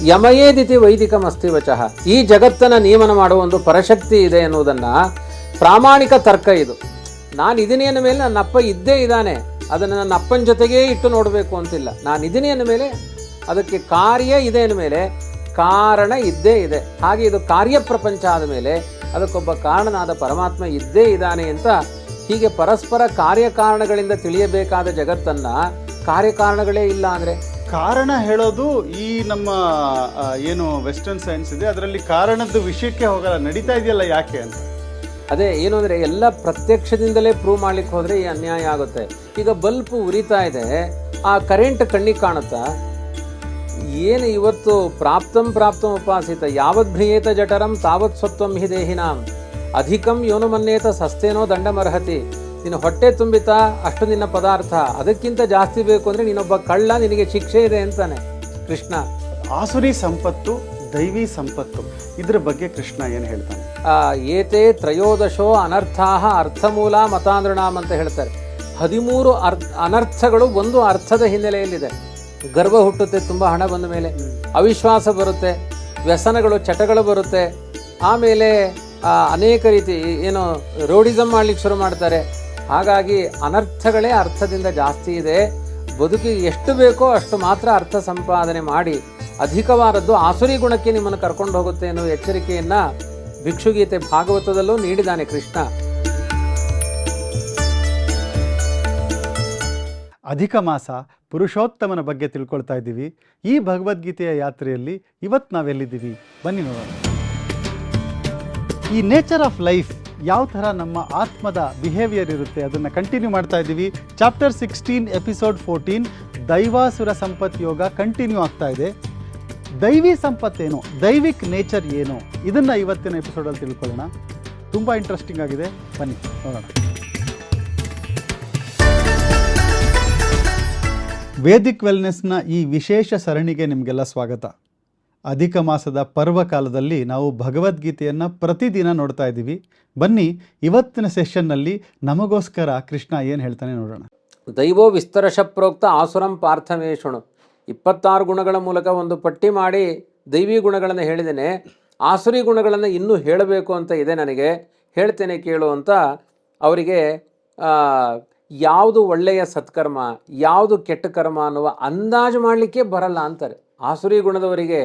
ಯಮಯೇದಿತಿ ವೈದಿಕಮಸ್ತಿ ವಚಃ. ಈ ಜಗತ್ತನ್ನು ನಿಯಮನ ಮಾಡುವ ಒಂದು ಪರಶಕ್ತಿ ಇದೆ ಎನ್ನುವುದನ್ನು ಪ್ರಾಮಾಣಿಕ ತರ್ಕ ಇದು. ನಾನು ಇದೀನಿ ಅಂದ ಮೇಲೆ ನನ್ನ ಅಪ್ಪ ಇದ್ದೇ ಇದ್ದಾನೆ, ಅದನ್ನು ನನ್ನ ಅಪ್ಪನ ಜೊತೆಗೇ ಇಟ್ಟು ನೋಡಬೇಕು ಅಂತಿಲ್ಲ. ನಾನು ಇದೀನಿ ಅಂದ ಮೇಲೆ ಅದಕ್ಕೆ ಕಾರ್ಯ ಇದೆ ಅಂದಮೇಲೆ ಕಾರಣ ಇದ್ದೇ ಇದೆ. ಹಾಗೆ ಇದು ಕಾರ್ಯಪ್ರಪಂಚ ಆದ ಮೇಲೆ ಅದಕ್ಕೊಬ್ಬ ಕಾರಣನಾದ ಪರಮಾತ್ಮ ಇದ್ದೇ ಇದ್ದಾನೆ ಅಂತ ಹೀಗೆ ಪರಸ್ಪರ ಕಾರ್ಯಕಾರಣಗಳಿಂದ ತಿಳಿಯಬೇಕಾದ ಜಗತ್ತನ್ನು ಕಾರ್ಯಕಾರಣಗಳೇ ಇಲ್ಲ ಅಂದರೆ ಕಾರಣ ಹೇಳೋದು ಈ ನಮ್ಮ ಏನು ವೆಸ್ಟರ್ನ್ ಸೈನ್ಸ್ ಇದೆ ಅದರಲ್ಲಿ ಕಾರಣದ ವಿಷಯಕ್ಕೆ ಹೋಗಲ್ಲ, ನಡೀತಾ ಇದೆಯಲ್ಲ ಯಾಕೆ ಅಂತ. ಅದೇ ಏನು ಅಂದರೆ ಎಲ್ಲ ಪ್ರತ್ಯಕ್ಷದಿಂದಲೇ ಪ್ರೂವ್ ಮಾಡ್ಲಿಕ್ಕೆ ಹೋದರೆ ಈ ಅನ್ಯಾಯ ಆಗುತ್ತೆ. ಈಗ ಬಲ್ಪ್ ಉರಿತಾ ಇದೆ, ಆ ಕರೆಂಟ್ ಕಣ್ಣಿಗೆ ಕಾಣುತ್ತಾ? ಏನು ಇವತ್ತು ಪ್ರಾಪ್ತಂ ಉಪಾಸಿತ ಯಾವತ್ ಭ್ರಿಯೇತ ಜಠರಂ ತಾವತ್ ಸ್ವತ್ವಂ ಹಿ ದೇಹಿನಾಂ ಅಧಿಕಂ ಯೋನು ಮನ್ನೇತ ಸಸ್ತೇನೋ ದಂಡಮರ್ಹತಿ. ನಿನ್ನ ಹೊಟ್ಟೆ ತುಂಬಿತಾ ಅಷ್ಟು ನಿನ್ನ ಪದಾರ್ಥ, ಅದಕ್ಕಿಂತ ಜಾಸ್ತಿ ಬೇಕು ಅಂದರೆ ನೀನೊಬ್ಬ ಕಳ್ಳ, ನಿನಗೆ ಶಿಕ್ಷೆ ಇದೆ ಅಂತಾನೆ ಕೃಷ್ಣ. ಆಸುರಿ ಸಂಪತ್ತು ದೈವಿ ಸಂಪತ್ತು, ಇದ್ರ ಬಗ್ಗೆ ಕೃಷ್ಣ ಏನು ಹೇಳ್ತಾನೆ? ಏತೆ ತ್ರಯೋದಶೋ ಅನರ್ಥಾಹ ಅರ್ಥಮೂಲ ಮತಾಂಧ್ರಣಾಮ್ ಅಂತ ಹೇಳ್ತಾರೆ. 13 ಅನರ್ಥಗಳು ಒಂದು ಅರ್ಥದ ಹಿನ್ನೆಲೆಯಲ್ಲಿದೆ. ಗರ್ವ ಹುಟ್ಟುತ್ತೆ ತುಂಬ ಹಣ ಬಂದ ಮೇಲೆ, ಅವಿಶ್ವಾಸ ಬರುತ್ತೆ, ವ್ಯಸನಗಳು ಚಟಗಳು ಬರುತ್ತೆ, ಆಮೇಲೆ ಅನೇಕ ರೀತಿ ಏನು ರೋಡಿಸಮ್ ಮಾಡ್ಲಿಕ್ಕೆ ಶುರು ಮಾಡ್ತಾರೆ. ಹಾಗಾಗಿ ಅನರ್ಥಗಳೇ ಅರ್ಥದಿಂದ ಜಾಸ್ತಿ ಇದೆ. ಬದುಕಿಗೆ ಎಷ್ಟು ಬೇಕೋ ಅಷ್ಟು ಮಾತ್ರ ಅರ್ಥ ಸಂಪಾದನೆ ಮಾಡಿ, ಅಧಿಕವಾದದ್ದು ಆಸುರಿ ಗುಣಕ್ಕೆ ನಿಮ್ಮನ್ನು ಕರ್ಕೊಂಡು ಹೋಗುತ್ತೆ ಎನ್ನುವ ಎಚ್ಚರಿಕೆಯನ್ನು ಭಿಕ್ಷುಗೀತೆ ಭಾಗವತದಲ್ಲೂ ನೀಡಿದ್ದಾನೆ ಕೃಷ್ಣ. ಅಧಿಕ ಮಾಸ ಪುರುಷೋತ್ತಮನ ಬಗ್ಗೆ ತಿಳ್ಕೊಳ್ತಾ ಇದ್ದೀವಿ. ಈ ಭಗವದ್ಗೀತೆಯ ಯಾತ್ರೆಯಲ್ಲಿ ಇವತ್ತು ನಾವೆಲ್ಲಿದ್ದೀವಿ ಬನ್ನಿ ನೋಡೋಣ. ಈ ನೇಚರ್ ಆಫ್ ಲೈಫ್ ಯಾವ ಥರ ನಮ್ಮ ಆತ್ಮದ ಬಿಹೇವಿಯರ್ ಇರುತ್ತೆ ಅದನ್ನು ಕಂಟಿನ್ಯೂ ಮಾಡ್ತಾ ಇದ್ದೀವಿ. ಚಾಪ್ಟರ್ 16 ಎಪಿಸೋಡ್ 14 ದೈವಾಸುರ ಸಂಪತ್ ಯೋಗ ಕಂಟಿನ್ಯೂ ಆಗ್ತಾ ಇದೆ. ದೈವಿ ಸಂಪತ್ತೇನು, ದೈವಿಕ್ ನೇಚರ್ ಏನು, ಇದನ್ನು ಇವತ್ತಿನ ಎಪಿಸೋಡಲ್ಲಿ ತಿಳ್ಕೊಳ್ಳೋಣ. ತುಂಬ ಇಂಟ್ರೆಸ್ಟಿಂಗ್ ಆಗಿದೆ, ಬನ್ನಿ ನೋಡೋಣ. ವೇದಿಕ್ ವೆಲ್ನೆಸ್ನ ಈ ವಿಶೇಷ ಸರಣಿಗೆ ನಿಮಗೆಲ್ಲ ಸ್ವಾಗತ. ಅಧಿಕ ಮಾಸದ ಪರ್ವಕಾಲದಲ್ಲಿ ನಾವು ಭಗವದ್ಗೀತೆಯನ್ನು ಪ್ರತಿದಿನ ನೋಡ್ತಾ ಇದ್ದೀವಿ. ಬನ್ನಿ ಇವತ್ತಿನ ಸೆಷನ್ನಲ್ಲಿ ನಮಗೋಸ್ಕರ ಕೃಷ್ಣ ಏನು ಹೇಳ್ತಾನೆ ನೋಡೋಣ. ದೈವೋ ವಿಸ್ತರಶ ಪ್ರೋಕ್ತ ಆಸುರಂ ಪಾರ್ಥಮೇಶುಣು. 26 ಗುಣಗಳ ಮೂಲಕ ಒಂದು ಪಟ್ಟಿ ಮಾಡಿ ದೈವಿ ಗುಣಗಳನ್ನು ಹೇಳಿದ್ದೇನೆ. ಆಸುರಿ ಗುಣಗಳನ್ನು ಇನ್ನೂ ಹೇಳಬೇಕು ಅಂತ ಇದೆ ನನಗೆ, ಹೇಳ್ತೇನೆ ಕೇಳು ಅಂತ ಅವರಿಗೆ ಯಾವುದು ಒಳ್ಳೆಯ ಸತ್ಕರ್ಮ ಯಾವುದು ಕೆಟ್ಟ ಕರ್ಮ ಅನ್ನುವ ಅಂದಾಜು ಮಾಡಲಿಕ್ಕೆ ಬರಲ್ಲ ಅಂತಾರೆ. ಆಸುರಿ ಗುಣದವರಿಗೆ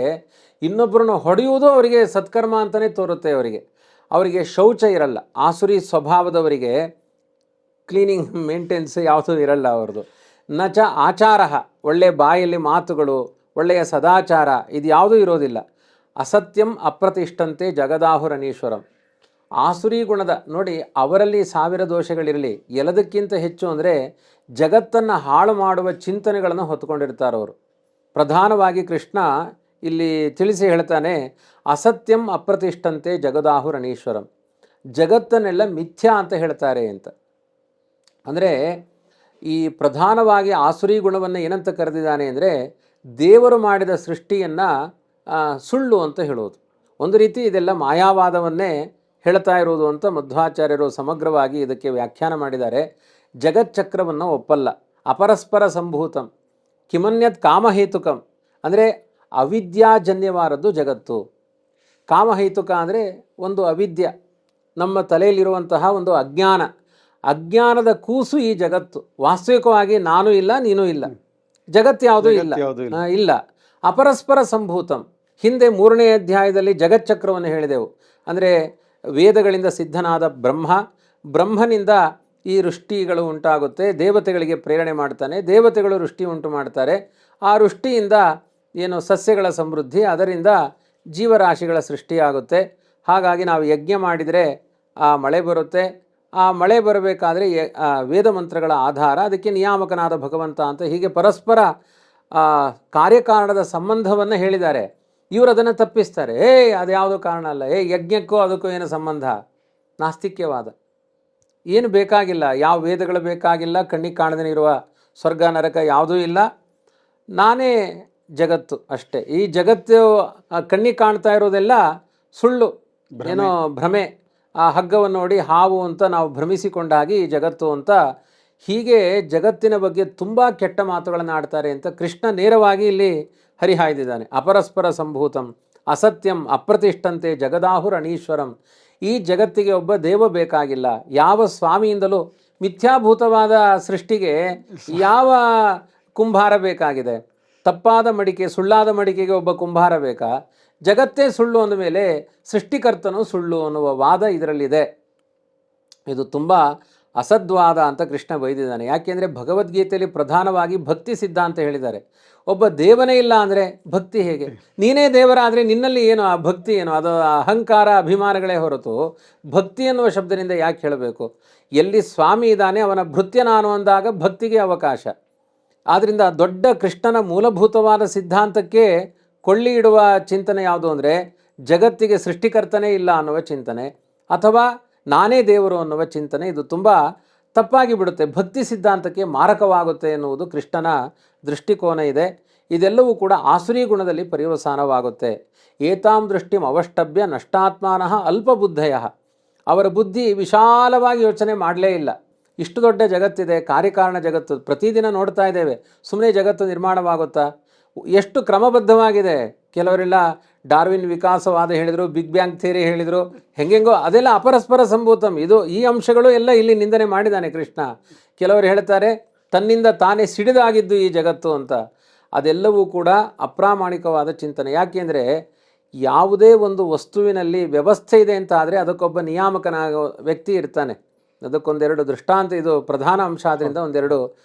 ಇನ್ನೊಬ್ಬರನ್ನು ಹೊಡೆಯುವುದು ಅವರಿಗೆ ಸತ್ಕರ್ಮ ಅಂತಲೇ ತೋರುತ್ತೆ. ಅವರಿಗೆ ಶೌಚ ಇರಲ್ಲ. ಆಸುರಿ ಸ್ವಭಾವದವರಿಗೆ ಕ್ಲೀನಿಂಗ್ ಮೇಂಟೆನ್ಸ್ ಯಾವುದೂ ಇರಲ್ಲ ಅವ್ರದ್ದು. ನಚ ಆಚಾರ, ಒಳ್ಳೆಯ ಬಾಯಲ್ಲಿ ಮಾತುಗಳು, ಒಳ್ಳೆಯ ಸದಾಚಾರ, ಇದು ಯಾವುದೂ ಇರೋದಿಲ್ಲ. ಅಸತ್ಯಂ ಅಪ್ರತಿಷ್ಠಂತೆ ಜಗದಾಹುರನೀಶ್ವರಂ. ಆಸುರಿ ಗುಣದ ನೋಡಿ, ಅವರಲ್ಲಿ 1000 ದೋಷಗಳಿರಲಿ, ಎಲ್ಲದಕ್ಕಿಂತ ಹೆಚ್ಚು ಅಂದರೆ ಜಗತ್ತನ್ನು ಹಾಳು ಮಾಡುವ ಚಿಂತನೆಗಳನ್ನು ಹೊತ್ತುಕೊಂಡಿರ್ತಾರವರು. ಪ್ರಧಾನವಾಗಿ ಕೃಷ್ಣ ಇಲ್ಲಿ ತಿಳಿಸಿ ಹೇಳ್ತಾನೆ, ಅಸತ್ಯಂ ಅಪ್ರತಿಷ್ಠಂತೆ ಜಗದಾಹುರನೀಶ್ವರಂ. ಜಗತ್ತನ್ನೆಲ್ಲ ಮಿಥ್ಯಾ ಅಂತ ಹೇಳ್ತಾರೆ ಅಂತ. ಅಂದರೆ ಈ ಪ್ರಧಾನವಾಗಿ ಆಸುರಿ ಗುಣವನ್ನು ಏನಂತ ಕರೆದಿದ್ದಾನೆ ಅಂದರೆ, ದೇವರು ಮಾಡಿದ ಸೃಷ್ಟಿಯನ್ನು ಸುಳ್ಳು ಅಂತ ಹೇಳೋದು. ಒಂದು ರೀತಿ ಇದೆಲ್ಲ ಮಾಯಾವಾದವನ್ನೇ ಹೇಳ್ತಾ ಇರೋದು ಅಂತ ಮಧ್ವಾಚಾರ್ಯರು ಸಮಗ್ರವಾಗಿ ಇದಕ್ಕೆ ವ್ಯಾಖ್ಯಾನ ಮಾಡಿದ್ದಾರೆ. ಜಗಚ್ಚಕ್ರವನ್ನು ಒಪ್ಪಲ್ಲ. ಅಪರಸ್ಪರ ಸಂಭೂತಂ ಕಿಮನ್ಯತ್ ಕಾಮಹೇತುಕಂ, ಅಂದರೆ ಅವಿದ್ಯಾಜನ್ಯವಾದದ್ದು ಜಗತ್ತು. ಕಾಮಹೇತುಕ ಅಂದರೆ ಒಂದು ಅವಿದ್ಯ, ನಮ್ಮ ತಲೆಯಲ್ಲಿರುವಂತಹ ಒಂದು ಅಜ್ಞಾನದ ಕೂಸು ಈ ಜಗತ್ತು. ವಾಸ್ತವಿಕವಾಗಿ ನಾನು ಇಲ್ಲ, ನೀನು ಇಲ್ಲ, ಜಗತ್ತು ಯಾವುದೂ ಇಲ್ಲ. ಅಪರಸ್ಪರ ಸಂಭೂತಂ, ಹಿಂದೆ 3ನೇ ಅಧ್ಯಾಯದಲ್ಲಿ ಜಗಚ್ಚಕ್ರವನ್ನು ಹೇಳಿದೆವು. ಅಂದರೆ ವೇದಗಳಿಂದ ಸಿದ್ಧನಾದ ಬ್ರಹ್ಮನಿಂದ ಈ ವೃಷ್ಟಿಗಳು ಉಂಟಾಗುತ್ತೆ, ದೇವತೆಗಳಿಗೆ ಪ್ರೇರಣೆ ಮಾಡ್ತಾನೆ, ದೇವತೆಗಳು ವೃಷ್ಟಿ ಉಂಟು ಮಾಡ್ತಾರೆ, ಆ ವೃಷ್ಟಿಯಿಂದ ಏನು ಸಸ್ಯಗಳ ಸಮೃದ್ಧಿ, ಅದರಿಂದ ಜೀವರಾಶಿಗಳ ಸೃಷ್ಟಿಯಾಗುತ್ತೆ. ಹಾಗಾಗಿ ನಾವು ಯಜ್ಞ ಮಾಡಿದರೆ ಆ ಮಳೆ ಬರುತ್ತೆ. ಆ ಮಳೆ ಬರಬೇಕಾದ್ರೆ ವೇದ ಮಂತ್ರಗಳ ಆಧಾರ, ಅದಕ್ಕೆ ನಿಯಾಮಕನಾದ ಭಗವಂತ ಅಂತ. ಹೀಗೆ ಪರಸ್ಪರ ಕಾರ್ಯಕಾರಣದ ಸಂಬಂಧವನ್ನು ಹೇಳಿದ್ದಾರೆ. ಇವರು ಅದನ್ನು ತಪ್ಪಿಸ್ತಾರೆ. ಅದು ಯಾವುದೋ ಕಾರಣ ಅಲ್ಲ, ಯಜ್ಞಕ್ಕೂ ಅದಕ್ಕೂ ಏನು ಸಂಬಂಧ? ನಾಸ್ತಿಕ್ಯವಾದ. ಏನು ಬೇಕಾಗಿಲ್ಲ, ಯಾವ ವೇದಗಳು ಬೇಕಾಗಿಲ್ಲ, ಕಣ್ಣಿಗೆ ಕಾಣದೇ ಇರುವ ಸ್ವರ್ಗ ನರಕ ಯಾವುದೂ ಇಲ್ಲ, ನಾನೇ ಜಗತ್ತು ಅಷ್ಟೇ. ಈ ಜಗತ್ತು ಕಣ್ಣಿಗೆ ಕಾಣ್ತಾ ಇರೋದೆಲ್ಲ ಸುಳ್ಳು, ಏನೋ ಭ್ರಮೆ. ಆ ಹಗ್ಗವನ್ನು ನೋಡಿ ಹಾವು ಅಂತ ನಾವು ಭ್ರಮಿಸಿಕೊಂಡಾಗಿ ಈ ಜಗತ್ತು ಅಂತ. ಹೀಗೆ ಜಗತ್ತಿನ ಬಗ್ಗೆ ತುಂಬ ಕೆಟ್ಟ ಮಾತುಗಳನ್ನು ಆಡ್ತಾರೆ ಅಂತ ಕೃಷ್ಣ ನೇರವಾಗಿ ಇಲ್ಲಿ ಹರಿಹಾಯ್ದಿದ್ದಾನೆ. ಅಪರಸ್ಪರ ಸಂಭೂತಂ ಅಸತ್ಯಂ ಅಪ್ರತಿಷ್ಠಂತೆ ಜಗದಾಹುರಣೀಶ್ವರಂ. ಈ ಜಗತ್ತಿಗೆ ಒಬ್ಬ ದೇವ ಬೇಕಾಗಿಲ್ಲ. ಯಾವ ಸ್ವಾಮಿಯಿಂದಲೂ ಮಿಥ್ಯಾಭೂತವಾದ ಸೃಷ್ಟಿಗೆ ಯಾವ ಕುಂಭಾರ ಬೇಕಾಗಿದೆ? ತಪ್ಪಾದ ಮಡಿಕೆ, ಸುಳ್ಳಾದ ಮಡಿಕೆಗೆ ಒಬ್ಬ ಕುಂಭಾರ ಬೇಕಾ? ಜಗತ್ತೇ ಸುಳ್ಳು ಅಂದ ಮೇಲೆ ಸೃಷ್ಟಿಕರ್ತನೂ ಸುಳ್ಳು ಅನ್ನುವ ವಾದ ಇದರಲ್ಲಿದೆ. ಇದು ತುಂಬ ಅಸದ್ವಾದ ಅಂತ ಕೃಷ್ಣ ಬೈದಿದ್ದಾನೆ. ಯಾಕೆಂದರೆ ಭಗವದ್ಗೀತೆಯಲ್ಲಿ ಪ್ರಧಾನವಾಗಿ ಭಕ್ತಿ ಸಿದ್ಧಾಂತ ಹೇಳಿದ್ದಾರೆ. ಒಬ್ಬ ದೇವನೇ ಇಲ್ಲ ಅಂದರೆ ಭಕ್ತಿ ಹೇಗೆ? ನೀನೇ ದೇವರಾದರೆ ನಿನ್ನಲ್ಲಿ ಏನು ಆ ಭಕ್ತಿ ಏನು? ಅದು ಅಹಂಕಾರ ಅಭಿಮಾನಗಳೇ ಹೊರತು ಭಕ್ತಿ ಎನ್ನುವ ಶಬ್ದದಿಂದ ಯಾಕೆ ಹೇಳಬೇಕು? ಎಲ್ಲಿ ಸ್ವಾಮಿ ಇದ್ದಾನೆ ಅವನ ಭೃತ್ಯ ನಾನು ಅಂದಾಗ ಭಕ್ತಿಗೆ ಅವಕಾಶ. ಆದ್ದರಿಂದ ದೊಡ್ಡ ಕೃಷ್ಣನ ಮೂಲಭೂತವಾದ ಸಿದ್ಧಾಂತಕ್ಕೆ ಕೊಳ್ಳಿ ಇಡುವ ಚಿಂತನೆ ಯಾವುದು ಅಂದರೆ ಜಗತ್ತಿಗೆ ಸೃಷ್ಟಿಕರ್ತನೇ ಇಲ್ಲ ಅನ್ನುವ ಚಿಂತನೆ, ಅಥವಾ ನಾನೇ ದೇವರು ಅನ್ನುವ ಚಿಂತನೆ. ಇದು ತುಂಬ ತಪ್ಪಾಗಿ ಬಿಡುತ್ತೆ, ಭಕ್ತಿ ಸಿದ್ಧಾಂತಕ್ಕೆ ಮಾರಕವಾಗುತ್ತೆ ಎನ್ನುವುದು ಕೃಷ್ಣನ ದೃಷ್ಟಿಕೋನ ಇದೆ. ಇದೆಲ್ಲವೂ ಕೂಡ ಆಸುರಿ ಗುಣದಲ್ಲಿ ಪರ್ಯವಸಾನವಾಗುತ್ತೆ. ಏತಾಂ ದೃಷ್ಟಿಂ ಅವಷ್ಟಭ್ಯ ನಷ್ಟಾತ್ಮಾನಃ ಅಲ್ಪಬುದ್ಧಯ. ಅವರ ಬುದ್ಧಿ ವಿಶಾಲವಾಗಿ ಯೋಚನೆ ಮಾಡಲೇ ಇಲ್ಲ. ಇಷ್ಟು ದೊಡ್ಡ ಜಗತ್ತಿದೆ, ಕಾರ್ಯಕಾರಣ ಜಗತ್ತು, ಪ್ರತಿದಿನ ನೋಡ್ತಾ ಇದ್ದೇವೆ. ಸುಮ್ಮನೆ ಜಗತ್ತು ನಿರ್ಮಾಣವಾಗುತ್ತಾ? ಎಷ್ಟು ಕ್ರಮಬದ್ಧವಾಗಿದೆ. ಕೆಲವರೆಲ್ಲ ಡಾರ್ವಿನ್ ವಿಕಾಸವಾದ ಹೇಳಿದರು, ಬಿಗ್ ಬ್ಯಾಂಗ್ ಥಿಯರಿ ಹೇಳಿದರು, ಹೆಂಗೆಂಗೋ ಅದೆಲ್ಲ ಅಪರಸ್ಪರ ಸಂಭೂತಂ. ಈ ಅಂಶಗಳು ಎಲ್ಲ ಇಲ್ಲಿ ನಿಂದನೆ ಮಾಡಿದ್ದಾನೆ ಕೃಷ್ಣ. ಕೆಲವರು ಹೇಳ್ತಾರೆ ತನ್ನಿಂದ ತಾನೇ ಸಿಡಿದಾಗಿದ್ದು ಈ ಜಗತ್ತು ಅಂತ. ಅದೆಲ್ಲವೂ ಕೂಡ ಅಪ್ರಾಮಾಣಿಕವಾದ ಚಿಂತನೆ. ಯಾಕೆಂದರೆ ಯಾವುದೇ ಒಂದು ವಸ್ತುವಿನಲ್ಲಿ ವ್ಯವಸ್ಥೆ ಇದೆ ಅಂತ ಆದರೆ ಅದಕ್ಕೊಬ್ಬ ನಿಯಾಮಕನಾಗೋ ವ್ಯಕ್ತಿ ಇರ್ತಾನೆ. ಅದಕ್ಕೊಂದೆರಡು ದೃಷ್ಟಾಂತ, ಇದು ಪ್ರಧಾನ ಅಂಶ ಆದ್ದರಿಂದ ಒಂದೆರಡು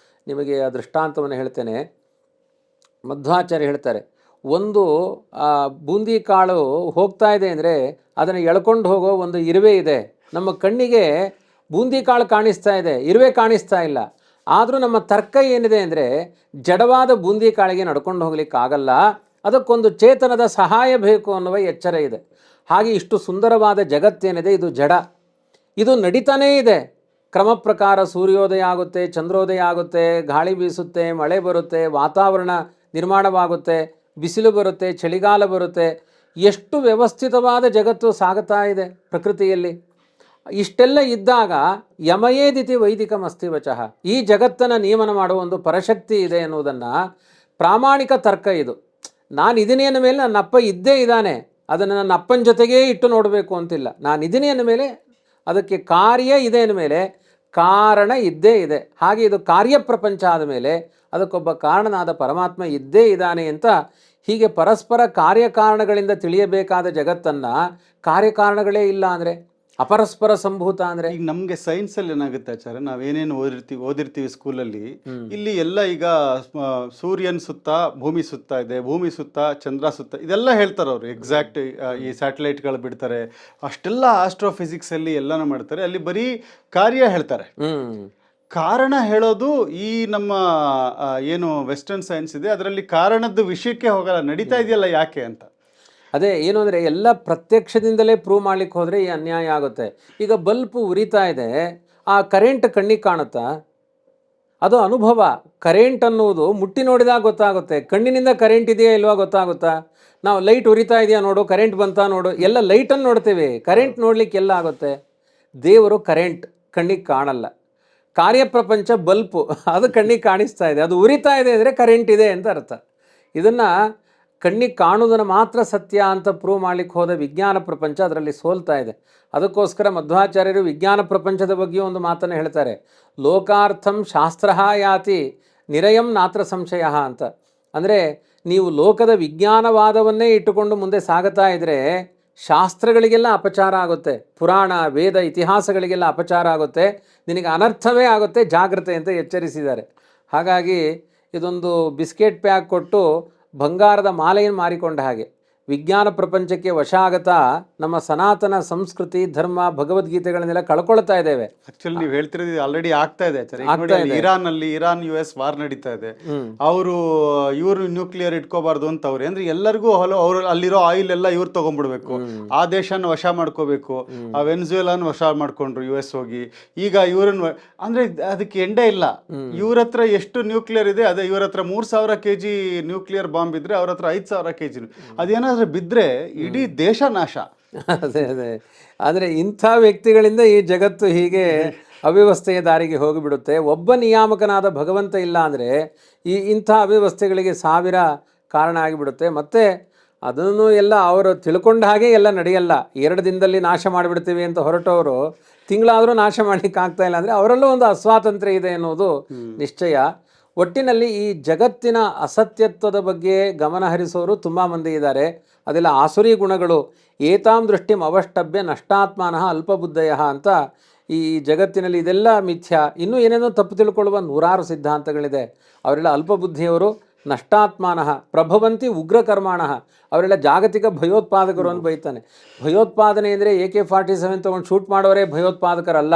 ನಿಮಗೆ ಆ ದೃಷ್ಟಾಂತವನ್ನು ಹೇಳ್ತೇನೆ. ಮಧ್ವಾಚಾರ್ಯ ಹೇಳ್ತಾರೆ, ಒಂದು ಬೂಂದಿ ಕಾಳು ಹೋಗ್ತಾ ಇದೆ ಅಂದರೆ ಅದನ್ನು ಎಳ್ಕೊಂಡು ಹೋಗೋ ಒಂದು ಇರುವೆ ಇದೆ. ನಮ್ಮ ಕಣ್ಣಿಗೆ ಬೂಂದಿ ಕಾಳು ಕಾಣಿಸ್ತಾ ಇದೆ, ಇರುವೆ ಕಾಣಿಸ್ತಾ ಇಲ್ಲ. ಆದರೂ ನಮ್ಮ ತರ್ಕ ಏನಿದೆ ಅಂದರೆ ಜಡವಾದ ಬೂಂದಿ ಕಾಳಿಗೆ ನಡ್ಕೊಂಡು ಹೋಗ್ಲಿಕ್ಕಾಗಲ್ಲ, ಅದಕ್ಕೊಂದು ಚೇತನದ ಸಹಾಯ ಬೇಕು ಅನ್ನುವ ಎಚ್ಚರ ಇದೆ. ಹಾಗೆ ಇಷ್ಟು ಸುಂದರವಾದ ಜಗತ್ತೇನಿದೆ ಇದು ಜಡ, ಇದು ನಡೀತಾನೇ ಇದೆ. ಕ್ರಮ ಪ್ರಕಾರ ಸೂರ್ಯೋದಯ ಆಗುತ್ತೆ, ಚಂದ್ರೋದಯ ಆಗುತ್ತೆ, ಗಾಳಿ ಬೀಸುತ್ತೆ, ಮಳೆ ಬರುತ್ತೆ, ವಾತಾವರಣ ನಿರ್ಮಾಣವಾಗುತ್ತೆ, ಬಿಸಿಲು ಬರುತ್ತೆ, ಚಳಿಗಾಲ ಬರುತ್ತೆ. ಎಷ್ಟು ವ್ಯವಸ್ಥಿತವಾದ ಜಗತ್ತು ಸಾಗುತ್ತಾ ಇದೆ ಪ್ರಕೃತಿಯಲ್ಲಿ. ಇಷ್ಟೆಲ್ಲ ಇದ್ದಾಗ ಯಮಯೇದಿತಿ ವೈದಿಕಮಸ್ತಿ ವಚಃ, ಈ ಜಗತ್ತನ್ನು ನಿಯಮನ ಮಾಡುವ ಒಂದು ಪರಶಕ್ತಿ ಇದೆ ಎನ್ನುವುದನ್ನು ಪ್ರಾಮಾಣಿಕ ತರ್ಕ ಇದು. ನಾನು ಇದೀನಿ ಅಂದ ಮೇಲೆ ನನ್ನ ಅಪ್ಪ ಇದ್ದೇ ಇದ್ದಾನೆ, ಅದನ್ನು ನನ್ನ ಅಪ್ಪನ ಜೊತೆಗೇ ಇಟ್ಟು ನೋಡಬೇಕು ಅಂತಿಲ್ಲ. ನಾನು ಇದೀನಿ ಅಂದ ಮೇಲೆ ಅದಕ್ಕೆ ಕಾರ್ಯ ಇದೆ ಅಂದಮೇಲೆ ಕಾರಣ ಇದ್ದೇ ಇದೆ. ಹಾಗೆ ಇದು ಕಾರ್ಯಪ್ರಪಂಚ ಆದಮೇಲೆ ಅದಕ್ಕೊಬ್ಬ ಕಾರಣನಾದ ಪರಮಾತ್ಮ ಇದ್ದೇ ಇದ್ದಾನೆ ಅಂತ. ಹೀಗೆ ಪರಸ್ಪರ ಕಾರ್ಯಕಾರಣಗಳಿಂದ ತಿಳಿಯಬೇಕಾದ ಜಗತ್ತನ್ನು ಕಾರ್ಯಕಾರಣಗಳೇ ಇಲ್ಲ ಅಂದರೆ, ಅಪರಸ್ಪರ ಸಂಭೂತ ಅಂದರೆ. ಈಗ ನಮಗೆ ಸೈನ್ಸಲ್ಲಿ ಏನಾಗುತ್ತೆ ಆಚಾರ್ಯ, ನಾವೇನೇನು ಓದಿರ್ತೀವಿ ಸ್ಕೂಲಲ್ಲಿ, ಇಲ್ಲಿ ಎಲ್ಲ ಈಗ ಸೂರ್ಯನ ಸುತ್ತ ಭೂಮಿ ಸುತ್ತ ಇದೆ, ಭೂಮಿ ಸುತ್ತ ಚಂದ್ರ ಸುತ್ತ, ಇದೆಲ್ಲ ಹೇಳ್ತಾರೆ ಅವರು. ಎಕ್ಸಾಕ್ಟ್ ಈ ಸ್ಯಾಟಲೈಟ್ಗಳು ಬಿಡ್ತಾರೆ, ಅಷ್ಟೆಲ್ಲ ಆಸ್ಟ್ರೋಫಿಸಿಕ್ಸಲ್ಲಿ ಎಲ್ಲನೂ ಮಾಡ್ತಾರೆ. ಅಲ್ಲಿ ಬರೀ ಕಾರ್ಯ ಹೇಳ್ತಾರೆ, ಕಾರಣ ಹೇಳೋದು ಈ ನಮ್ಮ ಏನು ವೆಸ್ಟರ್ನ್ ಸೈನ್ಸ್ ಇದೆ ಅದರಲ್ಲಿ ಕಾರಣದ ವಿಷಯಕ್ಕೆ ಹೋಗಲ್ಲ, ನಡೀತಾ ಇದೆಯಲ್ಲ ಯಾಕೆ ಅಂತ. ಅದೇ ಏನು ಅಂದರೆ ಎಲ್ಲ ಪ್ರತ್ಯಕ್ಷದಿಂದಲೇ ಪ್ರೂವ್ ಮಾಡ್ಲಿಕ್ಕೆ ಹೋದರೆ ಈ ಅನ್ಯಾಯ ಆಗುತ್ತೆ. ಈಗ ಬಲ್ಪು ಉರಿತಾ ಇದೆ, ಆ ಕರೆಂಟ್ ಕಣ್ಣಿಗೆ ಕಾಣುತ್ತಾ? ಅದು ಅನುಭವ. ಕರೆಂಟ್ ಅನ್ನುವುದು ಮುಟ್ಟಿ ನೋಡಿದಾಗ ಗೊತ್ತಾಗುತ್ತೆ. ಕಣ್ಣಿನಿಂದ ಕರೆಂಟ್ ಇದೆಯಾ ಇಲ್ವಾ ಗೊತ್ತಾಗುತ್ತಾ? ನಾವು ಲೈಟ್ ಉರಿತಾ ಇದೆಯಾ ನೋಡು, ಕರೆಂಟ್ ಬಂತಾ ನೋಡು, ಎಲ್ಲ ಲೈಟನ್ನು ನೋಡ್ತೇವೆ, ಕರೆಂಟ್ ನೋಡ್ಲಿಕ್ಕೆ ಎಲ್ಲ ಆಗುತ್ತೆ. ದೇವರು ಕರೆಂಟ್ ಕಣ್ಣಿಗೆ ಕಾಣಲ್ಲ. ಕಾರ್ಯಪ್ರಪಂಚ ಬಲ್ಪು, ಅದು ಕಣ್ಣಿಗೆ ಕಾಣಿಸ್ತಾ ಇದೆ, ಅದು ಉರಿತಾ ಇದೆ ಅಂದರೆ ಕರೆಂಟ್ ಇದೆ ಅಂತ ಅರ್ಥ. ಇದನ್ನು ಕಣ್ಣಿಗೆ ಕಾಣುವುದನ್ನು ಮಾತ್ರ ಸತ್ಯ ಅಂತ ಪ್ರೂವ್ ಮಾಡ್ಲಿಕ್ಕೆ ಹೋದ ವಿಜ್ಞಾನ ಪ್ರಪಂಚ ಅದರಲ್ಲಿ ಸೋಲ್ತಾ ಇದೆ. ಅದಕ್ಕೋಸ್ಕರ ಮಧ್ವಾಚಾರ್ಯರು ವಿಜ್ಞಾನ ಪ್ರಪಂಚದ ಬಗ್ಗೆಯೂ ಒಂದು ಮಾತನ್ನು ಹೇಳ್ತಾರೆ, ಲೋಕಾರ್ಥಂ ಶಾಸ್ತ್ರ ಯಾತಿ ನಿರಯಂ ನಾತ್ರ ಸಂಶಯ ಅಂತ. ಅಂದರೆ ನೀವು ಲೋಕದ ವಿಜ್ಞಾನವಾದವನ್ನೇ ಇಟ್ಟುಕೊಂಡು ಮುಂದೆ ಸಾಗುತ್ತಾ ಇದ್ದರೆ ಶಾಸ್ತ್ರಗಳಿಗೆಲ್ಲ ಅಪಚಾರ ಆಗುತ್ತೆ, ಪುರಾಣ ವೇದ ಇತಿಹಾಸಗಳಿಗೆಲ್ಲ ಅಪಚಾರ ಆಗುತ್ತೆ, ನಿನಗೆ ಅನರ್ಥವೇ ಆಗುತ್ತೆ, ಜಾಗ್ರತೆ ಅಂತ ಎಚ್ಚರಿಸಿದ್ದಾರೆ. ಹಾಗಾಗಿ ಇದೊಂದು ಬಿಸ್ಕೆಟ್ ಪ್ಯಾಕ್ ಕೊಟ್ಟು ಬಂಗಾರದ ಮಾಲೆಯನ್ನು ಮಾರಿಕೊಂಡ ಹಾಗೆ ವಿಜ್ಞಾನ ಪ್ರಪಂಚಕ್ಕೆ ವಶ ಆಗತಾ ನಮ್ಮ ಸನಾತನ ಸಂಸ್ಕೃತಿ ಧರ್ಮ ಭಗವದ್ಗೀತೆಗಳನ್ನೆಲ್ಲ ಕಳ್ಕೊಳ್ತಾ ಇದ್ದೇವೆ. ಆಕ್ಚುಲಿ ನೀವು ಹೇಳ್ತಿರೋದು ಆಲ್ರೆಡಿ ಆಗ್ತಾ ಇದೆ. ಇರಾನ್ US ವಾರ್ ನಡೀತಾ ಇದೆ. ಇವರು ನ್ಯೂಕ್ಲಿಯರ್ ಇಟ್ಕೋಬಾರ್ದು ಅಂತ ಅವ್ರು ಅಂದ್ರೆ ಎಲ್ಲರಿಗೂ ಅವ್ರು ಅಲ್ಲಿರೋ ಆಯಿಲ್ ಎಲ್ಲ ಇವ್ರು ತಗೊಂಡ್ಬಿಡ್ಬೇಕು, ಆ ದೇಶನ ವಶ ಮಾಡ್ಕೋಬೇಕು. ಆ ವೆನ್ಜುವೆಲಾನ್ ವಶ ಮಾಡ್ಕೊಂಡ್ರು US ಹೋಗಿ. ಈಗ ಇವ್ರನ್ನ ಅಂದ್ರೆ ಅದಕ್ಕೆ ಎಂಡೇ ಇಲ್ಲ. ಇವ್ರ ಹತ್ರ ಎಷ್ಟು ನ್ಯೂಕ್ಲಿಯರ್ ಇದೆ, ಅದೇ ಇವ್ರ ಹತ್ರ 3000 kg ನ್ಯೂಕ್ಲಿಯರ್ ಬಾಂಬ್ ಇದ್ರೆ ಅವ್ರ ಹತ್ರ 5000 kg. ಅದೇನಾದ್ರೂ ಬಿದ್ರೆ ಇಡೀ ದೇಶ ನಾಶ. ಅದೇ ಆದರೆ ಇಂಥ ವ್ಯಕ್ತಿಗಳಿಂದ ಈ ಜಗತ್ತು ಹೀಗೆ ಅವ್ಯವಸ್ಥೆಯ ದಾರಿಗೆ ಹೋಗಿಬಿಡುತ್ತೆ. ಒಬ್ಬ ನಿಯಾಮಕನಾದ ಭಗವಂತ ಇಲ್ಲ ಅಂದರೆ ಇಂಥ ಅವ್ಯವಸ್ಥೆಗಳಿಗೆ ಸಾವಿರ ಕಾರಣ ಆಗಿಬಿಡುತ್ತೆ. ಮತ್ತು ಅದನ್ನು ಎಲ್ಲ ಅವರು ತಿಳ್ಕೊಂಡ ಹಾಗೆ ಎಲ್ಲ ನಡೆಯಲ್ಲ. 2 ದಿನದಲ್ಲಿ ನಾಶ ಮಾಡಿಬಿಡ್ತೀವಿ ಅಂತ ಹೊರಟವರು ತಿಂಗಳಾದರೂ ನಾಶ ಮಾಡಲಿಕ್ಕೆ ಆಗ್ತಾ ಇಲ್ಲ ಅಂದರೆ ಅವರಲ್ಲೂ ಒಂದು ಅಸ್ವಾತಂತ್ರ್ಯ ಇದೆ ಅನ್ನೋದು ನಿಶ್ಚಯ. ಒಟ್ಟಿನಲ್ಲಿ ಈ ಜಗತ್ತಿನ ಅಸತ್ಯತ್ವದ ಬಗ್ಗೆ ಗಮನ ಹರಿಸೋರು ತುಂಬ ಮಂದಿ ಇದ್ದಾರೆ. ಅದೆಲ್ಲ ಆಸುರಿ ಗುಣಗಳು. ಏತಾಂ ದೃಷ್ಟಿಂ ಅವಷ್ಟಭ್ಯ ನಷ್ಟಾತ್ಮಾನಃ ಅಲ್ಪಬುದ್ಧಯ ಅಂತ ಈ ಜಗತ್ತಿನಲ್ಲಿ ಇದೆಲ್ಲ ಮಿಥ್ಯ, ಇನ್ನೂ ಏನೇನೋ ತಪ್ಪು ತಿಳ್ಕೊಳ್ಳುವ ನೂರಾರು ಸಿದ್ಧಾಂತಗಳಿದೆ. ಅವರೆಲ್ಲ ಅಲ್ಪಬುದ್ಧಿಯವರು, ನಷ್ಟಾತ್ಮಾನಃ ಪ್ರಭವಂತಿ ಉಗ್ರಕರ್ಮಾಣಃ, ಅವರೆಲ್ಲ ಜಾಗತಿಕ ಭಯೋತ್ಪಾದಕರು ಅಂತ ಬೈತಾನೆ. ಭಯೋತ್ಪಾದನೆ ಅಂದರೆ AK-47 ತೊಗೊಂಡು ಶೂಟ್ ಮಾಡೋರೇ ಭಯೋತ್ಪಾದಕರಲ್ಲ.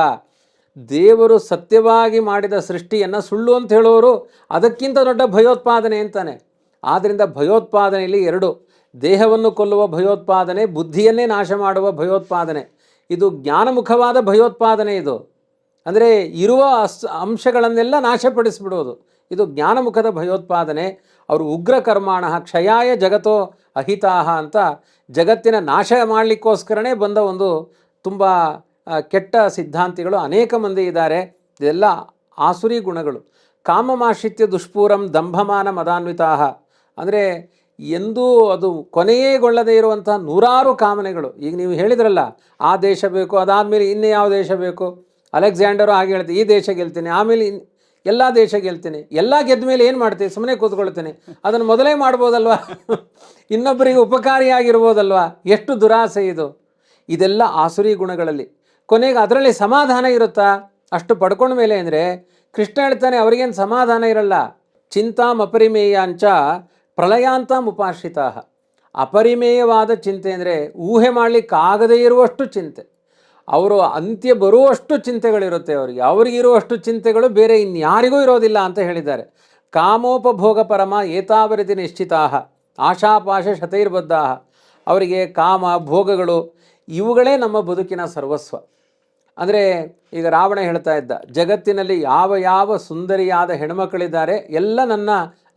ದೇವರು ಸತ್ಯವಾಗಿ ಮಾಡಿದ ಸೃಷ್ಟಿಯನ್ನು ಸುಳ್ಳು ಅಂತ ಹೇಳೋರು ಅದಕ್ಕಿಂತ ದೊಡ್ಡ ಭಯೋತ್ಪಾದನೆ ಅಂತಾನೆ. ಆದ್ದರಿಂದ ಭಯೋತ್ಪಾದನೆಯಲ್ಲಿ 2: ದೇಹವನ್ನು ಕೊಲ್ಲುವ ಭಯೋತ್ಪಾದನೆ, ಬುದ್ಧಿಯನ್ನೇ ನಾಶ ಮಾಡುವ ಭಯೋತ್ಪಾದನೆ. ಇದು ಜ್ಞಾನಮುಖವಾದ ಭಯೋತ್ಪಾದನೆ. ಇದು ಅಂದರೆ ಇರುವ ಅಂಶಗಳನ್ನೆಲ್ಲ ನಾಶಪಡಿಸಿಬಿಡೋದು. ಇದು ಜ್ಞಾನಮುಖದ ಭಯೋತ್ಪಾದನೆ. ಅವರು ಉಗ್ರ ಕರ್ಮಾಣಃ ಕ್ಷಯಾಯ ಜಗತೋ ಅಹಿತಾಹ ಅಂತ ಜಗತ್ತಿನ ನಾಶ ಮಾಡಲಿಕ್ಕೋಸ್ಕರನೇ ಬಂದ ಒಂದು ತುಂಬ ಕೆಟ್ಟ ಸಿದ್ಧಾಂತಿಗಳು ಅನೇಕ ಮಂದಿ ಇದ್ದಾರೆ. ಇದೆಲ್ಲ ಆಸುರಿ ಗುಣಗಳು. ಕಾಮಮಾಶ್ರಿತ್ಯ ದುಷ್ಪೂರಂ ದಂಭಮಾನ ಮದಾನ್ವಿತಾಹ ಅಂದರೆ ಎಂದೂ ಅದು ಕೊನೆಯೇಗೊಳ್ಳದೇ ಇರುವಂತಹ ನೂರಾರು ಕಾಮನೆಗಳು. ಈಗ ನೀವು ಹೇಳಿದ್ರಲ್ಲ, ಆ ದೇಶ ಬೇಕು, ಅದಾದಮೇಲೆ ಇನ್ನೇ ಯಾವ ದೇಶ ಬೇಕು. ಅಲೆಕ್ಸಾಂಡರು ಹಾಗೆ ಹೇಳ್ತೀನಿ, ಈ ದೇಶ ಗೆಲ್ತೀನಿ, ಆಮೇಲೆ ಎಲ್ಲ ದೇಶ ಗೆಲ್ತೀನಿ. ಎಲ್ಲ ಗೆದ್ದ ಮೇಲೆ ಏನು ಮಾಡ್ತೀನಿ? ಸುಮ್ಮನೆ ಕೂತ್ಕೊಳ್ತೀನಿ. ಅದನ್ನು ಮೊದಲೇ ಮಾಡ್ಬೋದಲ್ವಾ? ಇನ್ನೊಬ್ಬರಿಗೆ ಉಪಕಾರಿಯಾಗಿರ್ಬೋದಲ್ವಾ? ಎಷ್ಟು ದುರಾಸೆ ಇದು! ಇದೆಲ್ಲ ಆಸುರಿ ಗುಣಗಳಲ್ಲಿ. ಕೊನೆಗೆ ಅದರಲ್ಲಿ ಸಮಾಧಾನ ಇರುತ್ತಾ? ಅಷ್ಟು ಪಡ್ಕೊಂಡ ಮೇಲೆ ಅಂದರೆ ಕೃಷ್ಣ ಹೇಳ್ತಾನೆ, ಅವರಿಗೇನು ಸಮಾಧಾನ ಇರಲ್ಲ. ಚಿಂತಾಂ ಅಪರಿಮೇಯಾಂಚ ಪ್ರಳಯಾಂತಾಂ ಉಪಾಶ್ರಿತಾ. ಅಪರಿಮೇಯವಾದ ಚಿಂತೆ ಅಂದರೆ ಊಹೆ ಮಾಡಲಿಕ್ಕಾಗದೇ ಇರುವಷ್ಟು ಚಿಂತೆ. ಅವರು ಅಂತ್ಯ ಬರುವಷ್ಟು ಚಿಂತೆಗಳಿರುತ್ತೆ ಅವರಿಗೆ. ಅವರಿಗಿರುವಷ್ಟು ಚಿಂತೆಗಳು ಬೇರೆ ಇನ್ಯಾರಿಗೂ ಇರೋದಿಲ್ಲ ಅಂತ ಹೇಳಿದ್ದಾರೆ. ಕಾಮೋಪಭೋಗ ಪರಮ ಏತಾವರಿತಿ ನಿಶ್ಚಿತಾ ಆಶಾಪಾಶ ಶತೈರ್ಬದ್ಧಾ. ಅವರಿಗೆ ಕಾಮ ಭೋಗಗಳು ಇವುಗಳೇ ನಮ್ಮ ಬದುಕಿನ ಸರ್ವಸ್ವ. ಅಂದರೆ ಈಗ ರಾವಣ ಹೇಳ್ತಾ ಇದ್ದ, ಜಗತ್ತಿನಲ್ಲಿ ಯಾವ ಯಾವ ಸುಂದರಿಯಾದ ಹೆಣ್ಮಕ್ಕಳಿದ್ದಾರೆ ಎಲ್ಲ ನನ್ನ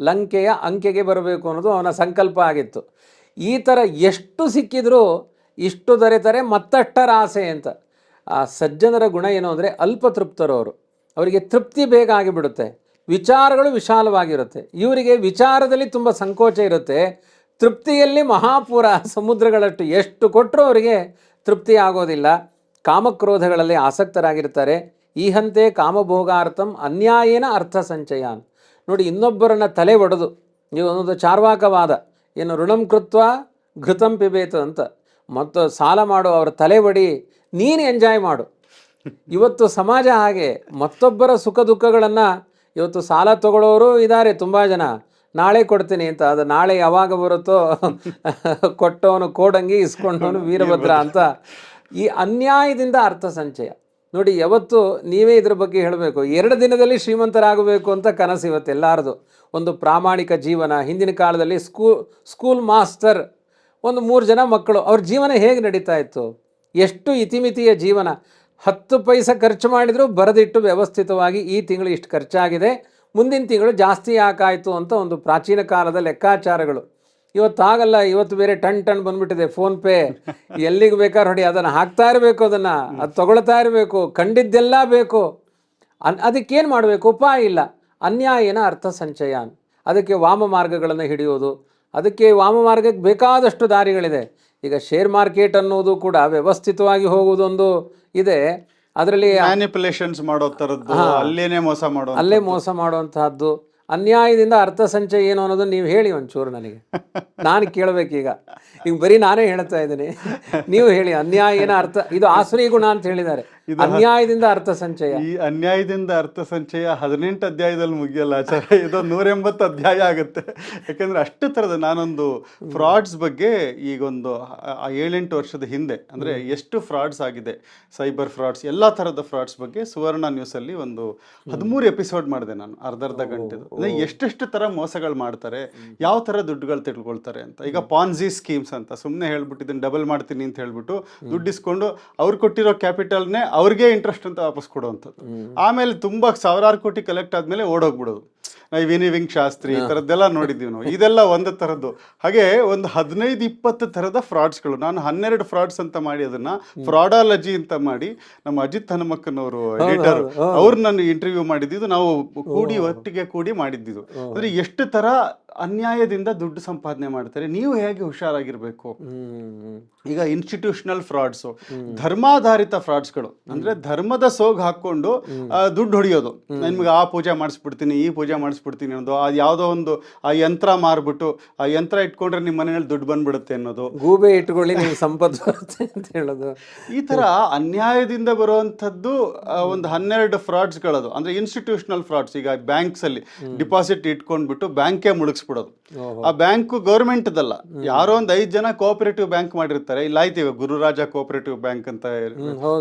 ಲಂಕೆಯ ಅಂಕೆಗೆ ಬರಬೇಕು ಅನ್ನೋದು ಅವನ ಸಂಕಲ್ಪ ಆಗಿತ್ತು. ಈ ಥರ ಎಷ್ಟು ಸಿಕ್ಕಿದರೂ ಇಷ್ಟು ದೊರೆತರೆ ಮತ್ತಷ್ಟರ ಆಸೆ ಅಂತ. ಆ ಸಜ್ಜನರ ಗುಣ ಏನು ಅಂದರೆ ಅಲ್ಪತೃಪ್ತರವರು. ಅವರಿಗೆ ತೃಪ್ತಿ ಬೇಗ ಆಗಿಬಿಡುತ್ತೆ, ವಿಚಾರಗಳು ವಿಶಾಲವಾಗಿರುತ್ತೆ. ಇವರಿಗೆ ವಿಚಾರದಲ್ಲಿ ತುಂಬ ಸಂಕೋಚ ಇರುತ್ತೆ, ತೃಪ್ತಿಯಲ್ಲಿ ಮಹಾಪೂರ ಸಮುದ್ರಗಳಷ್ಟು ಎಷ್ಟು ಕೊಟ್ಟರೂ ಅವರಿಗೆ ತೃಪ್ತಿ ಆಗೋದಿಲ್ಲ. ಕಾಮಕ್ರೋಧಗಳಲ್ಲಿ ಆಸಕ್ತರಾಗಿರ್ತಾರೆ. ಈ ಹಂತೆ ಕಾಮಭೋಗಾರ್ಥಂ ಅನ್ಯಾಯೇನ ಅರ್ಥ ಸಂಚಯಾನ್. ನೋಡಿ, ಇನ್ನೊಬ್ಬರನ್ನ ತಲೆ ಒಡೆದು ನೀವು ಒಂದೊಂದು ಚಾರ್ವಾಕವಾದ ಏನು ಋಣಂ ಕೃತ್ವ ಘೃತಂ ಪಿಬೇತು ಅಂತ, ಮತ್ತು ಸಾಲ ಮಾಡು, ಅವರ ತಲೆ ಒಡಿ, ನೀನು ಎಂಜಾಯ್ ಮಾಡು. ಇವತ್ತು ಸಮಾಜ ಹಾಗೆ ಮತ್ತೊಬ್ಬರ ಸುಖ ದುಃಖಗಳನ್ನು ಇವತ್ತು ಸಾಲ ತಗೊಳ್ಳೋರು ಇದ್ದಾರೆ ತುಂಬ ಜನ. ನಾಳೆ ಕೊಡ್ತೀನಿ ಅಂತ, ಅದು ನಾಳೆ ಯಾವಾಗ ಬರುತ್ತೋ ಕೊಟ್ಟವನು ಕೋಡಂಗಿ ಇಸ್ಕೊಂಡವನು ವೀರಭದ್ರ ಅಂತ. ಈ ಅನ್ಯಾಯದಿಂದ ಅರ್ಥ ಸಂಚಯ. ನೋಡಿ, ಯಾವತ್ತು ನೀವೇ ಇದ್ರ ಬಗ್ಗೆ ಹೇಳಬೇಕು. 2 ದಿನದಲ್ಲಿ ಶ್ರೀಮಂತರಾಗಬೇಕು ಅಂತ ಕನಸು ಇವತ್ತು ಎಲ್ಲರದು. ಒಂದು ಪ್ರಾಮಾಣಿಕ ಜೀವನ. ಹಿಂದಿನ ಕಾಲದಲ್ಲಿ ಸ್ಕೂಲ್ ಮಾಸ್ಟರ್, ಒಂದು 3 ಜನ ಮಕ್ಕಳು, ಅವ್ರ ಜೀವನ ಹೇಗೆ ನಡೀತಾ ಇತ್ತು? ಎಷ್ಟು ಇತಿಮಿತಿಯ ಜೀವನ. 10 ಪೈಸೆ ಖರ್ಚು ಮಾಡಿದರೂ ಬರೆದಿಟ್ಟು ವ್ಯವಸ್ಥಿತವಾಗಿ ಈ ತಿಂಗಳು ಇಷ್ಟು ಖರ್ಚಾಗಿದೆ, ಮುಂದಿನ ತಿಂಗಳು ಜಾಸ್ತಿ ಯಾಕಾಯಿತು ಅಂತ ಒಂದು ಪ್ರಾಚೀನ ಕಾಲದ ಲೆಕ್ಕಾಚಾರಗಳು. ಇವತ್ತಾಗಲ್ಲ. ಇವತ್ತು ಬೇರೆ ಟನ್ ಬಂದ್ಬಿಟ್ಟಿದೆ ಫೋನ್ಪೇ. ಎಲ್ಲಿಗೆ ಬೇಕಾದ್ರೆ ಹೊಡಿ, ಅದನ್ನು ಹಾಕ್ತಾ ಇರಬೇಕು, ಅದನ್ನು ಅದು ತಗೊಳ್ತಾ ಇರಬೇಕು, ಕಂಡಿದ್ದೆಲ್ಲ ಬೇಕು. ಅದಕ್ಕೇನು ಮಾಡಬೇಕು? ಉಪಾಯ ಇಲ್ಲ. ಅನ್ಯಾಯನ ಅರ್ಥ ಸಂಚಯಾನ್. ಅದಕ್ಕೆ ವಾಮ ಮಾರ್ಗಗಳನ್ನು ಹಿಡಿಯೋದು. ಅದಕ್ಕೆ ವಾಮ ಮಾರ್ಗಕ್ಕೆ ಬೇಕಾದಷ್ಟು ದಾರಿಗಳಿದೆ. ಈಗ ಶೇರ್ ಮಾರ್ಕೆಟ್ ಅನ್ನೋದು ಕೂಡ ವ್ಯವಸ್ಥಿತವಾಗಿ ಹೋಗುವುದೊಂದು ಇದೆ. ಅದರಲ್ಲಿ ಮ್ಯಾನಿಪುಲೇಷನ್ಸ್ ಮಾಡೋ ಥರದ್ದು, ಅಲ್ಲೇ ಮೋಸ ಮಾಡುವಂತಹದ್ದು. ಅನ್ಯಾಯದಿಂದ ಅರ್ಥ ಸಂಚಯ ಏನು ಅನ್ನೋದು ನೀವು ಹೇಳಿ ಒಂಚೂರು ನನಗೆ. ನಾನು ಕೇಳಬೇಕೀಗ. ಈಗ ಬರೀ ನಾನೇ ಹೇಳ್ತಾ ಇದ್ದೀನಿ, ನೀವು ಹೇಳಿ. ಅನ್ಯಾಯನ ಅರ್ಥ, ಇದು ಆಸುರಿ ಗುಣ ಅಂತ ಹೇಳಿದ್ದಾರೆ. ಅನ್ಯಾಯದಿಂದ ಅರ್ಥ ಸಂಚಯ. ಈ ಅನ್ಯಾಯದಿಂದ ಅರ್ಥ ಸಂಚಯ 18 ಅಧ್ಯಾಯದಲ್ಲಿ ಮುಗಿಯಲ್ಲ ಆಚಾರ್ಯ, ಇದು 180 ಅಧ್ಯಾಯ ಆಗುತ್ತೆ. ಯಾಕಂದ್ರೆ ಅಷ್ಟು ಥರದ ನಾನೊಂದು ಫ್ರಾಡ್ಸ್ ಬಗ್ಗೆ ಈಗೊಂದು 7-8 ವರ್ಷದ ಹಿಂದೆ, ಅಂದರೆ ಎಷ್ಟು ಫ್ರಾಡ್ಸ್ ಆಗಿದೆ, ಸೈಬರ್ ಫ್ರಾಡ್ಸ್, ಎಲ್ಲ ಥರದ ಫ್ರಾಡ್ಸ್ ಬಗ್ಗೆ ಸುವರ್ಣ ನ್ಯೂಸಲ್ಲಿ ಒಂದು 13 ಎಪಿಸೋಡ್ ಮಾಡಿದೆ ನಾನು, ಅರ್ಧ ಗಂಟೆದು. ಅಂದರೆ ಎಷ್ಟೆಷ್ಟು ಥರ ಮೋಸಗಳು ಮಾಡ್ತಾರೆ, ಯಾವ ಥರ ದುಡ್ಡುಗಳು ತಿಳ್ಕೊಳ್ತಾರೆ ಅಂತ. ಈಗ ಪಾನ್ಜಿ ಸ್ಕೀಮ್ಸ್ ಅಂತ ಸುಮ್ಮನೆ ಹೇಳ್ಬಿಟ್ಟು ಇದನ್ನು ಡಬಲ್ ಮಾಡ್ತೀನಿ ಅಂತ ಹೇಳ್ಬಿಟ್ಟು ದುಡ್ಡು ಇಸ್ಕೊಂಡು ಅವ್ರು ಕೊಟ್ಟಿರೋ ಕ್ಯಾಪಿಟಲ್ನೇ ಅವ್ರಿಗೆ ಇಂಟ್ರೆಸ್ಟ್ ಅಂತ ವಾಪಸ್ ಕೊಡುವಂಥದ್ದು. ಆಮೇಲೆ ತುಂಬ 1000 ಕೋಟಿ ಕಲೆಕ್ಟ್ ಆದಮೇಲೆ ಓಡೋಗ್ಬಿಡೋದು. ವಿನಿವಿಂಗ್ ಶಾಸ್ತ್ರಿ ಈ ಥರದ್ದೆಲ್ಲ ನೋಡಿದ್ದೀವಿ ನಾವು. ಇದೆಲ್ಲ ಒಂದು ಥರದ್ದು. ಹಾಗೆ ಒಂದು 15-20 ಥರದ ಫ್ರಾಡ್ಸ್ಗಳು. ನಾನು 12 ಫ್ರಾಡ್ಸ್ ಅಂತ ಮಾಡಿ ಅದನ್ನ ಫ್ರಾಡಾಲಜಿ ಅಂತ ಮಾಡಿ ನಮ್ಮ ಅಜಿತ್ ಹನುಮಕ್ಕನವರು ಎಡಿಟರ್ ಅವ್ರು ನಾನು ಇಂಟರ್ವ್ಯೂ ಮಾಡಿದ್ದು, ನಾವು ಒಟ್ಟಿಗೆ ಕೂಡಿ ಮಾಡಿದ್ದು. ಅಂದ್ರೆ ಎಷ್ಟು ತರ ಅನ್ಯಾಯದಿಂದ ದುಡ್ಡು ಸಂಪಾದನೆ ಮಾಡ್ತಾರೆ, ನೀವು ಹೇಗೆ ಹುಷಾರಾಗಿರ್ಬೇಕು. ಈಗ ಇನ್ಸ್ಟಿಟ್ಯೂಷನಲ್ ಫ್ರಾಡ್ಸ್, ಧರ್ಮಾಧಾರಿತ ಫ್ರಾಡ್ಸ್ಗಳು, ಅಂದ್ರೆ ಧರ್ಮದ ಸೋಗ್ ಹಾಕೊಂಡು ದುಡ್ಡು ಹೊಡಿಯೋದು. ನಿಮ್ಗೆ ಆ ಪೂಜೆ ಮಾಡಿಸ್ಬಿಡ್ತೀನಿ, ಈ ಪೂಜೆ ಮಾಡಿಸ್ಬಿಡ್ತೀನಿ ಅನ್ನೋದು, ಅದು ಯಾವುದೋ ಒಂದು ಆ ಯಂತ್ರ ಮಾರ್ಬಿಟ್ಟು ಆ ಯಂತ್ರ ಇಟ್ಕೊಂಡ್ರೆ ನಿಮ್ಮ ಮನೆಯಲ್ಲಿ ದುಡ್ಡು ಬಂದ್ಬಿಡುತ್ತೆ ಅನ್ನೋದು, ಗೂಬೆ ಇಟ್ಕೊಳ್ಳಿ ನಿಮ್ಗೆ ಸಂಪತ್ತು ಬರುತ್ತೆ ಅಂತ ಹೇಳೋದು. ಈ ತರ ಅನ್ಯಾಯದಿಂದ ಬರುವಂತದ್ದು ಒಂದು 12 ಫ್ರಾಡ್ಸ್ಗಳದು. ಅಂದ್ರೆ ಇನ್ಸ್ಟಿಟ್ಯೂಷನಲ್ ಫ್ರಾಡ್ಸ್. ಈಗ ಬ್ಯಾಂಕ್ಸ್ ಅಲ್ಲಿ ಡಿಪಾಸಿಟ್ ಇಟ್ಕೊಂಡ್ಬಿಟ್ಟು ಬ್ಯಾಂಕೇ ಮುಳುಗಿಸ್ಬಿಡೋದು. ಆ ಬ್ಯಾಂಕ್ ಗೌರ್ಮೆಂಟ್ದಲ್ಲ, ಯಾರೋ ಒಂದು 5 ಜನ ಕೋಆಪರೇಟಿವ್ ಬ್ಯಾಂಕ್ ಮಾಡಿರ್ತಾರೆ. ಇಲ್ಲ ಆಯ್ತು, ಇವಾಗ ಗುರುರಾಜ ಕೋಆಪರೇಟಿವ್ ಬ್ಯಾಂಕ್ ಅಂತ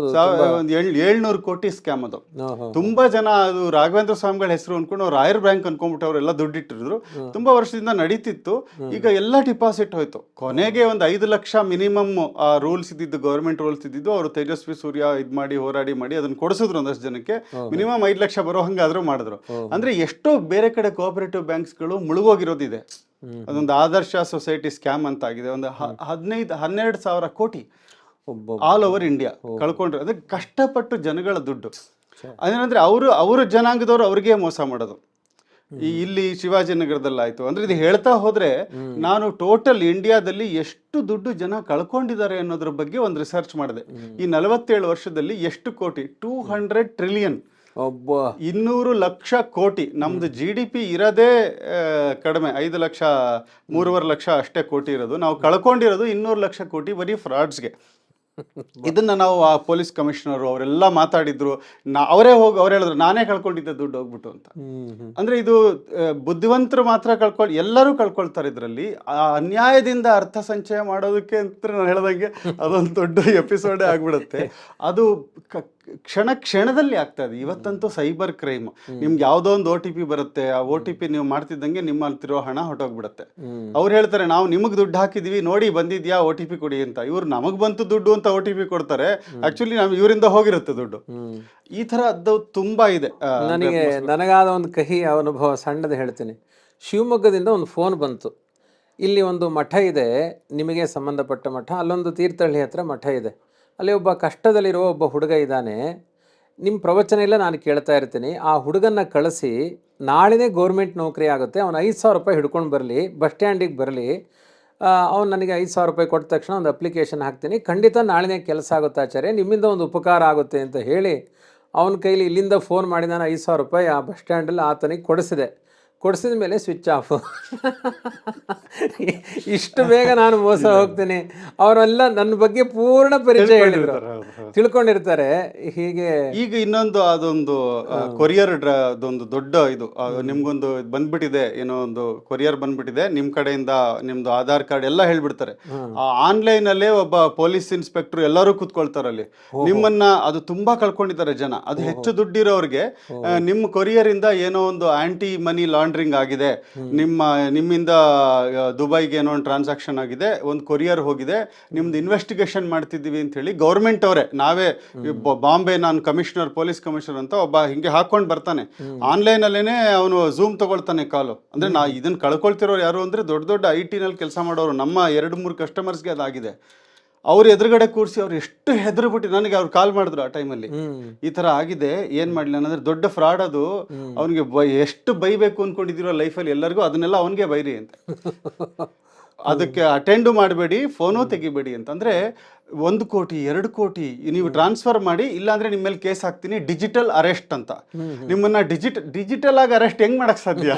700 ಕೋಟಿ ಸ್ಕ್ಯಾಮ್ ಅದು. ತುಂಬಾ ಜನ ಅದು ರಾಘವೇಂದ್ರ ಸ್ವಾಮಿಗಳ ಹೆಸರು ಅನ್ಕೊಂಡು ರಾಯರ್ ಬ್ಯಾಂಕ್ ಅನ್ಕೊಂಡ್ಬಿಟ್ಟು ಅವರೆಲ್ಲ ದುಡ್ಡಿಟ್ಟಿದ್ರು. ತುಂಬಾ ವರ್ಷದಿಂದ ನಡೀತಿತ್ತು. ಈಗ ಎಲ್ಲ ಡಿಪಾಸಿಟ್ ಹೋಯ್ತು. ಕೊನೆಗೆ ಒಂದು 5 ಲಕ್ಷ ಮಿನಿಮಮ್ ರೂಲ್ಸ್ ಇದ್ದಿದ್ದು, ಗೌರ್ಮೆಂಟ್ ರೂಲ್ಸ್ ಇದ್ದಿದ್ದು, ಅವರು ತೇಜಸ್ವಿ ಸೂರ್ಯ ಇದ್ ಮಾಡಿ ಹೋರಾಡಿ ಮಾಡಿ ಅದನ್ನ ಕೊಡಿಸಿದ್ರು ಒಂದಷ್ಟು ಜನಕ್ಕೆ. ಮಿನಿಮಮ್ 5 ಲಕ್ಷ ಬರೋ ಹಂಗಾದ್ರೂ ಮಾಡಿದ್ರು. ಅಂದ್ರೆ ಎಷ್ಟೋ ಬೇರೆ ಕಡೆ ಕೋಆಪರೇಟಿವ್ ಬ್ಯಾಂಕ್ಸ್ಗಳು ಮುಳುಗೋಗಿರೋದಿದೆ. ಅದೊಂದು ಆದರ್ಶ ಸೊಸೈಟಿ ಸ್ಕ್ಯಾಮ್ ಅಂತ ಆಗಿದೆ. ಒಂದು 12,000 ಕೋಟಿ ಆಲ್ ಓವರ್ ಇಂಡಿಯಾ ಕಳ್ಕೊಂಡ್ರೆ. ಅಂದ್ರೆ ಕಷ್ಟಪಟ್ಟು ಜನಗಳ ದುಡ್ಡು. ಅದೇನಂದ್ರೆ ಅವ್ರ ಜನಾಂಗದವ್ರು ಅವ್ರಿಗೆ ಮೋಸ ಮಾಡೋದು. ಇಲ್ಲಿ ಶಿವಾಜಿನಗರದಲ್ಲಾಯ್ತು. ಅಂದ್ರೆ ಇದು ಹೇಳ್ತಾ ಹೋದ್ರೆ ನಾನು ಟೋಟಲ್ ಇಂಡಿಯಾದಲ್ಲಿ ಎಷ್ಟು ದುಡ್ಡು ಜನ ಕಳ್ಕೊಂಡಿದ್ದಾರೆ ಅನ್ನೋದ್ರ ಬಗ್ಗೆ ಒಂದು ರಿಸರ್ಚ್ ಮಾಡಿದೆ. ಈ 47 ವರ್ಷದಲ್ಲಿ ಎಷ್ಟು ಕೋಟಿ, 200 ಟ್ರಿಲಿಯನ್, 200 ಲಕ್ಷ ಕೋಟಿ. ನಮ್ದು GDP ಇರೋದೇ ಕಡಿಮೆ, 5 ಲಕ್ಷ 3.5 ಲಕ್ಷ ಅಷ್ಟೇ ಕೋಟಿ ಇರೋದು. ನಾವು ಕಳ್ಕೊಂಡಿರೋದು 200 ಲಕ್ಷ ಕೋಟಿ ಬರೀ ಫ್ರಾಡ್ಸ್ಗೆ. ಇದನ್ನ ನಾವು ಆ ಪೊಲೀಸ್ ಕಮಿಷನರ್ ಅವರೆಲ್ಲ ಮಾತಾಡಿದ್ರು. ಅವ್ರು ಹೇಳಿದ್ರು ನಾನೇ ಕಳ್ಕೊಂಡಿದ್ದೆ ದುಡ್ಡು ಹೋಗ್ಬಿಟ್ಟು ಅಂತ. ಅಂದ್ರೆ ಇದು ಬುದ್ಧಿವಂತರು ಮಾತ್ರ ಎಲ್ಲರೂ ಕಳ್ಕೊಳ್ತಾರೆ ಇದರಲ್ಲಿ. ಆ ಅನ್ಯಾಯದಿಂದ ಅರ್ಥ ಸಂಚಯ ಮಾಡೋದಕ್ಕೆ ಅಂತ ನಾನು ಹೇಳ್ದಂಗೆ ಅದೊಂದು ದೊಡ್ಡ ಎಪಿಸೋಡೇ ಆಗ್ಬಿಡುತ್ತೆ. ಅದು ಕ್ಷಣದಲ್ಲಿ ಆಗ್ತಾ ಇದೆ ಇವತ್ತಂತೂ. ಸೈಬರ್ ಕ್ರೈಮ್, ನಿಮ್ಗೆ ಯಾವ್ದೋ ಒಂದು OTP ಬರುತ್ತೆ. ಆ OTP ನೀವು ಮಾಡ್ತಿದ್ದಂಗೆ ನಿಮ್ಮಲ್ಲಿರೋ ಹಣ ಹೊಟ್ಟೋಗ್ಬಿಡುತ್ತೆ. ಅವ್ರು ಹೇಳ್ತಾರೆ ನಾವು ನಿಮಗ್ ದುಡ್ಡು ಹಾಕಿದೀವಿ ನೋಡಿ ಬಂದಿದ್ಯಾ OTP ಕೊಡಿ ಅಂತ. ಇವ್ರು ನಮಗ್ ಬಂತು ದುಡ್ಡು ಅಂತ OTP ಕೊಡ್ತಾರೆ. ಆಕ್ಚುಲಿ ಇವರಿಂದ ಹೋಗಿರುತ್ತೆ ದುಡ್ಡು. ಈ ತರ ಅದು ತುಂಬಾ ಇದೆ. ನನಗಾದ ಒಂದು ಕಹಿ ಅನುಭವ ಸಣ್ಣದು ಹೇಳ್ತೀನಿ. ಶಿವಮೊಗ್ಗದಿಂದ ಒಂದು ಫೋನ್ ಬಂತು. ಇಲ್ಲಿ ಒಂದು ಮಠ ಇದೆ, ನಿಮಗೆ ಸಂಬಂಧಪಟ್ಟ ಮಠ. ಅಲ್ಲೊಂದು ತೀರ್ಥಹಳ್ಳಿ ಹತ್ರ ಮಠ ಇದೆ. ಅಲ್ಲಿ ಒಬ್ಬ ಕಷ್ಟದಲ್ಲಿರುವ ಒಬ್ಬ ಹುಡುಗ ಇದ್ದಾನೆ. ನಿಮ್ಮ ಪ್ರವಚನ ಎಲ್ಲ ನಾನು ಕೇಳ್ತಾ ಇರ್ತೀನಿ. ಆ ಹುಡುಗನ್ನ ಕಳಿಸಿ ನಾಳೆನೇ ಗೌರ್ಮೆಂಟ್ ನೌಕರಿ ಆಗುತ್ತೆ, ಅವನು 5,000 ರೂಪಾಯಿ ಹಿಡ್ಕೊಂಡು ಬರಲಿ, ಬಸ್ ಸ್ಟ್ಯಾಂಡಿಗೆ ಬರಲಿ. ಅವ್ನು ನನಗೆ 5,000 ರೂಪಾಯಿ ಕೊಟ್ಟ ತಕ್ಷಣ ಒಂದು ಅಪ್ಲಿಕೇಶನ್ ಹಾಕ್ತೀನಿ, ಖಂಡಿತ ನಾಳೆನೇ ಕೆಲಸ ಆಗುತ್ತೆ ಆಚಾರ್ಯ, ನಿಮ್ಮಿಂದ ಒಂದು ಉಪಕಾರ ಆಗುತ್ತೆ ಅಂತ ಹೇಳಿ ಅವನ ಕೈಲಿ ಇಲ್ಲಿಂದ ಫೋನ್ ಮಾಡಿ ನಾನು 5,000 ರೂಪಾಯಿ ಆ ಬಸ್ ಸ್ಟ್ಯಾಂಡಲ್ಲಿ ಆತನಿಗೆ ಕೊಡಿಸಿದ ಮೇಲೆ ಸ್ವಿಚ್ ಆಫ್. ಇಷ್ಟು ಬೇಗ ನಾನು ಮೋಸ ಹೋಗ್ತೀನಿ. ಅವರೆಲ್ಲ ನನ್ನ ಬಗ್ಗೆ ಪೂರ್ಣ ಪರಿಚಯ ಹೇಳಿದ್ರು, ತಿಳ್ಕೊಂಡಿರ್ತಾರೆ. ಹೀಗೆ ಈಗ ಇನ್ನೊಂದು ಅದೊಂದು ಕೊರಿಯರ್ ಅದೊಂದು ದೊಡ್ಡ ಇದು ನಿಮ್ಗೊಂದು ಬಂದ್ಬಿಟ್ಟಿದೆ, ಏನೋ ಒಂದು ಕೊರಿಯರ್ ಬಂದ್ಬಿಟ್ಟಿದೆ, ನಿಮ್ ಕಡೆಯಿಂದ ನಿಮ್ದು ಆಧಾರ್ ಕಾರ್ಡ್ ಎಲ್ಲ ಹೇಳ್ಬಿಡ್ತಾರೆ. ಆನ್ಲೈನ್ ಅಲ್ಲೇ ಒಬ್ಬ ಪೊಲೀಸ್ ಇನ್ಸ್ಪೆಕ್ಟರ್ ಎಲ್ಲರೂ ಕೂತ್ಕೊಳ್ತಾರಲ್ಲಿ. ನಿಮ್ಮನ್ನ ಅದು ತುಂಬಾ ಕಳ್ಕೊಂಡಿದ್ದಾರೆ ಜನ. ಅದು ಹೆಚ್ಚು ದುಡ್ಡಿರೋರಿಗೆ ನಿಮ್ಮ ಕೊರಿಯರ್ ಇಂದ ಏನೋ ಒಂದು ಆಂಟಿ ಮನಿ ಲಾಂಡ್ರಿಂಗ್ ಆಗಿದೆ, ನಿಮ್ಮಿಂದ ದುಬೈಗೆ ಏನೋ ಒಂದು ಟ್ರಾನ್ಸಾಕ್ಷನ್ ಆಗಿದೆ, ಒಂದು ಕೊರಿಯರ್ ಹೋಗಿದೆ, ನಿಮ್ದು ಇನ್ವೆಸ್ಟಿಗೇಷನ್ ಮಾಡ್ತಿದ್ದೀವಿ ಅಂತ ಹೇಳಿ ಗೌರ್ಮೆಂಟ್ ಅವರೇ, ನಾವೇ ಬಾಂಬೆ ನಾನು ಕಮಿಷನರ್, ಪೊಲೀಸ್ ಕಮಿಷನರ್ ಅಂತ ಒಬ್ಬ ಹಿಂಗೆ ಹಾಕೊಂಡು ಬರ್ತಾನೆ. ಆನ್ಲೈನ್ ಅಲ್ಲೇನೆ ಅವನು ಝೂಮ್ ತಗೊಳ್ತಾನೆ ಕಾಲು. ಅಂದ್ರೆ ಇದನ್ನ ಕಳ್ಕೊಳ್ತಿರೋರು ಯಾರು ಅಂದ್ರೆ ದೊಡ್ಡ ದೊಡ್ಡ IT ನಲ್ಲಿ ಕೆಲಸ ಮಾಡೋರು. ನಮ್ಮ 2-3 ಕಸ್ಟಮರ್ಸ್ಗೆ ಅದಾಗಿದೆ. ಅವ್ರು ಎದುರುಗಡೆ ಕೂರಿಸಿ ಅವ್ರು ಎಷ್ಟು ಹೆದರ್ಬಿಟ್ಟು ನನಗೆ ಅವ್ರು ಕಾಲ್ ಮಾಡಿದ್ರು ಆ ಟೈಮಲ್ಲಿ, ಈ ತರ ಆಗಿದೆ ಏನ್ ಮಾಡ್ಲಿ ಅನ್ನೋದ್ರೆ ದೊಡ್ಡ ಫ್ರಾಡ್ ಅದು. ಅವನಿಗೆ ಎಷ್ಟು ಬೈಬೇಕು ಅನ್ಕೊಂಡಿದ್ದೀರೋ ಲೈಫಲ್ಲಿ ಎಲ್ಲರಿಗೂ, ಅದನ್ನೆಲ್ಲ ಅವನಿಗೆ ಬೈರಿ ಅಂತ. ಅದಕ್ಕೆ ಅಟೆಂಡ್ ಮಾಡಬೇಡಿ, ಫೋನು ತೆಗಿಬೇಡಿ ಅಂತಂದ್ರೆ 1 ಕೋಟಿ 2 ಕೋಟಿ ನೀವು ಟ್ರಾನ್ಸ್ಫರ್ ಮಾಡಿ, ಇಲ್ಲಾಂದ್ರೆ ನಿಮ್ಮ ಮೇಲೆ ಕೇಸ್ ಹಾಕ್ತೀನಿ, ಡಿಜಿಟಲ್ ಅರೆಸ್ಟ್ ಅಂತ. ನಿಮ್ಮನ್ನ ಡಿಜಿಟಲ್ ಆಗಿ ಅರೆಸ್ಟ್ ಹೆಂಗ್ ಮಾಡಕ್ ಸಾಧ್ಯ?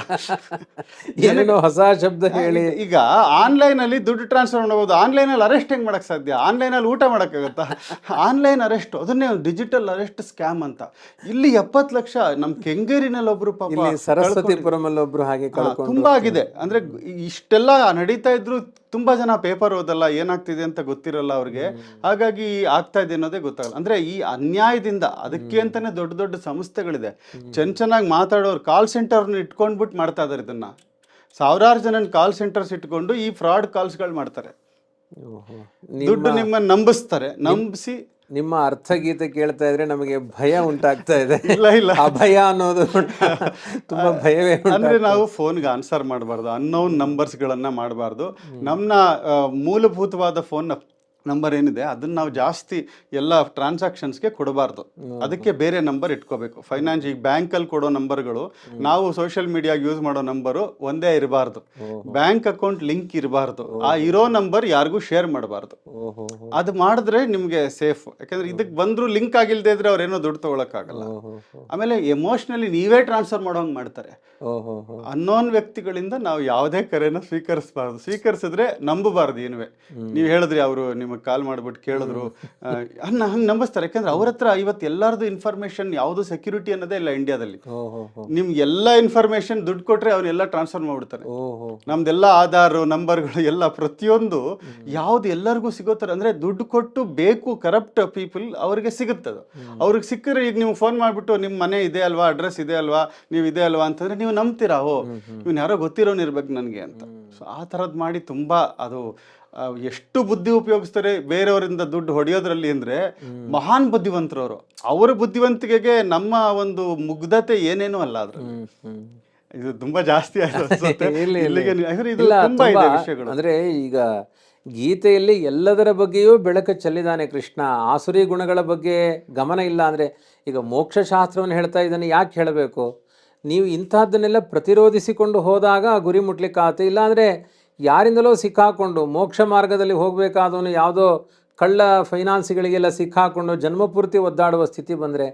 ಏನೇನೋ ಹೊಸ ಶಬ್ದ ಹೇಳಿ. ಈಗ ಆನ್ಲೈನ್ ಅಲ್ಲಿ ದುಡ್ಡು ಟ್ರಾನ್ಸ್ಫರ್ ಮಾಡಬಹುದು, ಆನ್ಲೈನ್ ಅಲ್ಲಿ ಅರೆಸ್ಟ್ ಹೆಂಗ್ ಮಾಡಕ್ ಸಾಧ್ಯ? ಆನ್ಲೈನ್ ಅಲ್ಲಿ ಊಟ ಮಾಡಕ್ಕಾಗತ್ತಾ? ಆನ್ಲೈನ್ ಅರೆಸ್ಟ್, ಅದನ್ನೇ ಡಿಜಿಟಲ್ ಅರೆಸ್ಟ್ ಸ್ಕ್ಯಾಮ್ ಅಂತ. ಇಲ್ಲಿ 70 ಲಕ್ಷ ನಮ್ ಕೆಂಗೇರಿನಲ್ಲಿ ಒಬ್ರು ಪಾಪ, ಸರಸ್ವತಿಪುರಂ ಅಲ್ಲಿ ಒಬ್ರು ಹಾಗೆ ತುಂಬಾ ಆಗಿದೆ. ಅಂದ್ರೆ ಇಷ್ಟೆಲ್ಲ ನಡೀತಾ ಇದ್ರು ತುಂಬಾ ಜನ ಪೇಪರ್ ಓದಲ್ಲ, ಏನಾಗ್ತಿದೆ ಅಂತ ಗೊತ್ತಿರಲ್ಲ ಅವ್ರಿಗೆ. ಹಾಗಾಗಿ ಆಗ್ತಾ ಇದೆ ಅನ್ನೋದೇ ಗೊತ್ತಾಗಲ್ಲ. ಅಂದ್ರೆ ಈ ಅನ್ಯಾಯದಿಂದ, ಅದಕ್ಕೆ ಅಂತಾನೆ ದೊಡ್ಡ ದೊಡ್ಡ ಸಂಸ್ಥೆಗಳಿದೆ, ಚೆನ್ನಾಗಿ ಮಾತಾಡೋರು ಕಾಲ್ ಸೆಂಟರ್ನ ಇಟ್ಕೊಂಡ್ಬಿಟ್ಟು ಮಾಡ್ತಾ ಇದಾರೆ ಇದನ್ನ. 1000 ಜನ ಕಾಲ್ ಸೆಂಟರ್ಸ್ ಇಟ್ಕೊಂಡು ಈ ಫ್ರಾಡ್ ಕಾಲ್ಸ್ಗಳು ಮಾಡ್ತಾರೆ. ಓಹೋ. ದುಡ್ಡು ನಿಮ್ಮನ್ನು ನಂಬಿಸ್ತಾರೆ, ನಂಬಿಸಿ. ನಿಮ್ಮ ಅರ್ಥಗೀತೆ ಕೇಳ್ತಾ ಇದ್ರೆ ನಮಗೆ ಭಯ ಉಂಟಾಗ್ತಾ ಇದೆ. ಇಲ್ಲ ಇಲ್ಲ, ಅಭಯ ಅನ್ನೋದು ತುಂಬಾ ಭಯವೇ ಅಂದ್ರೆ ನಾವು ಫೋನ್ಗೆ ಆನ್ಸರ್ ಮಾಡಬಾರ್ದು, ಅನ್ನೋನ್ ನಂಬರ್ಸ್ಗಳನ್ನ ಮಾಡಬಾರ್ದು. ನಮ್ಮನ್ನ ಮೂಲಭೂತವಾದ ಫೋನ್ ನಂಬರ್ ಏನಿದೆ ಅದನ್ನ ನಾವು ಜಾಸ್ತಿ ಎಲ್ಲ ಟ್ರಾನ್ಸಾಕ್ಷನ್ಸ್ಗೆ ಕೊಡಬಾರ್ದು. ಅದಕ್ಕೆ ಬೇರೆ ನಂಬರ್ ಇಟ್ಕೋಬೇಕು. ಫೈನಾನ್ಸ್ ಈಗ ಬ್ಯಾಂಕಲ್ಲಿ ಕೊಡೋ ನಂಬರ್ಗಳು, ನಾವು ಸೋಷಿಯಲ್ ಮೀಡಿಯಾಗೆ ಯೂಸ್ ಮಾಡೋ ನಂಬರು ಒಂದೇ ಇರಬಾರ್ದು. ಬ್ಯಾಂಕ್ ಅಕೌಂಟ್ ಲಿಂಕ್ ಇರಬಾರ್ದು. ಆ ಇರೋ ನಂಬರ್ ಯಾರಿಗೂ ಶೇರ್ ಮಾಡಬಾರ್ದು. ಅದು ಮಾಡಿದ್ರೆ ನಿಮ್ಗೆ ಸೇಫ್. ಯಾಕಂದ್ರೆ ಇದಕ್ಕೆ ಬಂದ್ರು ಲಿಂಕ್ ಆಗಿಲ್ದೇ ಇದ್ರೆ ಅವ್ರೇನೋ ದುಡ್ಡು ತಗೊಳಕ್ಕಾಗಲ್ಲ. ಆಮೇಲೆ ಎಮೋಷನಲಿ ನೀವೇ ಟ್ರಾನ್ಸ್ಫರ್ ಮಾಡೋಂಗ್ ಮಾಡ್ತಾರೆ. ಅನ್ನೋನ್ ವ್ಯಕ್ತಿಗಳಿಂದ ನಾವು ಯಾವುದೇ ಕರೆನ ಸ್ವೀಕರಿಸಬಾರ್ದು. ಸ್ವೀಕರಿಸಿದ್ರೆ ನಂಬಬಾರ್ದು. ಏನುವೆ ನೀವು ಹೇಳಿದ್ರಿ, ಅವರು ನಿಮಗೆ ಕಾಲ್ ಮಾಡ್ಬಿಟ್ಟು ಕೇಳಿದ್ರು, ಹಂಗೆ ನಂಬಿಸ್ತಾರೆ. ಯಾಕಂದ್ರೆ ಅವ್ರ ಹತ್ರ ಇವತ್ತು ಎಲ್ಲಾರ್ದು ಇನ್ಫಾರ್ಮೇಶನ್, ಯಾವುದು ಸೆಕ್ಯೂರಿಟಿ ಅನ್ನೋದೇ ಇಲ್ಲ ಇಂಡಿಯಾದಲ್ಲಿ. ನಿಮ್ಗೆ ಎಲ್ಲ ಇನ್ಫಾರ್ಮೇಶನ್ ದುಡ್ಡು ಕೊಟ್ರೆ ಅವನ್ನೆಲ್ಲ ಟ್ರಾನ್ಸ್ಫರ್ ಮಾಡ್ಬಿಡ್ತಾರೆ. ನಮ್ದೆಲ್ಲ ಆಧಾರ್ ನಂಬರ್ಗಳು ಎಲ್ಲ ಪ್ರತಿಯೊಂದು ಯಾವ್ದು ಎಲ್ಲರಿಗೂ ಸಿಗೋತರ. ಅಂದ್ರೆ ದುಡ್ಡು ಕೊಟ್ಟು ಬೇಕು ಕರಪ್ಟ್ ಪೀಪಲ್ ಅವ್ರಿಗೆ ಸಿಗುತ್ತದು. ಅವ್ರಿಗೆ ಸಿಕ್ಕರೆ, ಈಗ ನೀವು ಫೋನ್ ಮಾಡ್ಬಿಟ್ಟು ನಿಮ್ಮ ಮನೆ ಇದೆ ಅಲ್ವಾ, ಅಡ್ರೆಸ್ ಇದೆ ಅಲ್ವಾ, ನೀವು ಇದೆ ಅಲ್ವಾ ಅಂತಂದ್ರೆ ನೀವು ನಂಬ್ತೀರಾ, ಇವ್ನು ಯಾರೋ ಗೊತ್ತಿರೋನ್ ಇರ್ಬೇಕು ನನಗೆ ಅಂತ. ಸೊ ಆ ಥರದ್ದು ಮಾಡಿ ತುಂಬಾ ಅದು ಎಷ್ಟು ಬುದ್ಧಿ ಉಪಯೋಗಿಸ್ತಾರೆ ಬೇರೆಯವರಿಂದ ದುಡ್ಡು ಹೊಡೆಯೋದ್ರಲ್ಲಿ ಅಂದ್ರೆ ಮಹಾನ್ ಬುದ್ಧಿವಂತರವರು. ಅವರ ಬುದ್ಧಿವಂತಿಕೆಗೆ ನಮ್ಮ ಒಂದು ಮುಗ್ಧತೆ ಏನೇನೂ ಅಲ್ಲ. ಅದ್ರಲ್ಲಿ ಇದು ತುಂಬಾ ಜಾಸ್ತಿ ವಿಷಯಗಳು. ಅಂದ್ರೆ ಈಗ ಗೀತೆಯಲ್ಲಿ ಎಲ್ಲದರ ಬಗ್ಗೆಯೂ ಬೆಳಕು ಚೆಲ್ಲಿದಾನೆ ಕೃಷ್ಣ. ಆಸುರಿ ಗುಣಗಳ ಬಗ್ಗೆ ಗಮನ ಇಲ್ಲ ಅಂದ್ರೆ, ಈಗ ಮೋಕ್ಷಶಾಸ್ತ್ರವನ್ನು ಹೇಳ್ತಾ ಇದ್ದಾನೆ, ಯಾಕೆ ಹೇಳಬೇಕು? ನೀವು ಇಂತಹದ್ದನ್ನೆಲ್ಲ ಪ್ರತಿರೋಧಿಸಿಕೊಂಡು ಹೋದಾಗ ಆ ಗುರಿ ಮುಟ್ಲಿಕ್ಕಾಗತ್ತೆ. ಇಲ್ಲಾಂದರೆ ಯಾರಿಂದಲೋ ಸಿಕ್ಕಾಕೊಂಡು ಮೋಕ್ಷ ಮಾರ್ಗದಲ್ಲಿ ಹೋಗಬೇಕಾದವನು ಯಾವುದೋ ಕಳ್ಳ ಫೈನಾನ್ಸ್ಗಳಿಗೆಲ್ಲ ಸಿಕ್ಕಾಕೊಂಡು ಜನ್ಮಪೂರ್ತಿ ಒದ್ದಾಡುವ ಸ್ಥಿತಿ ಬಂದರೆ,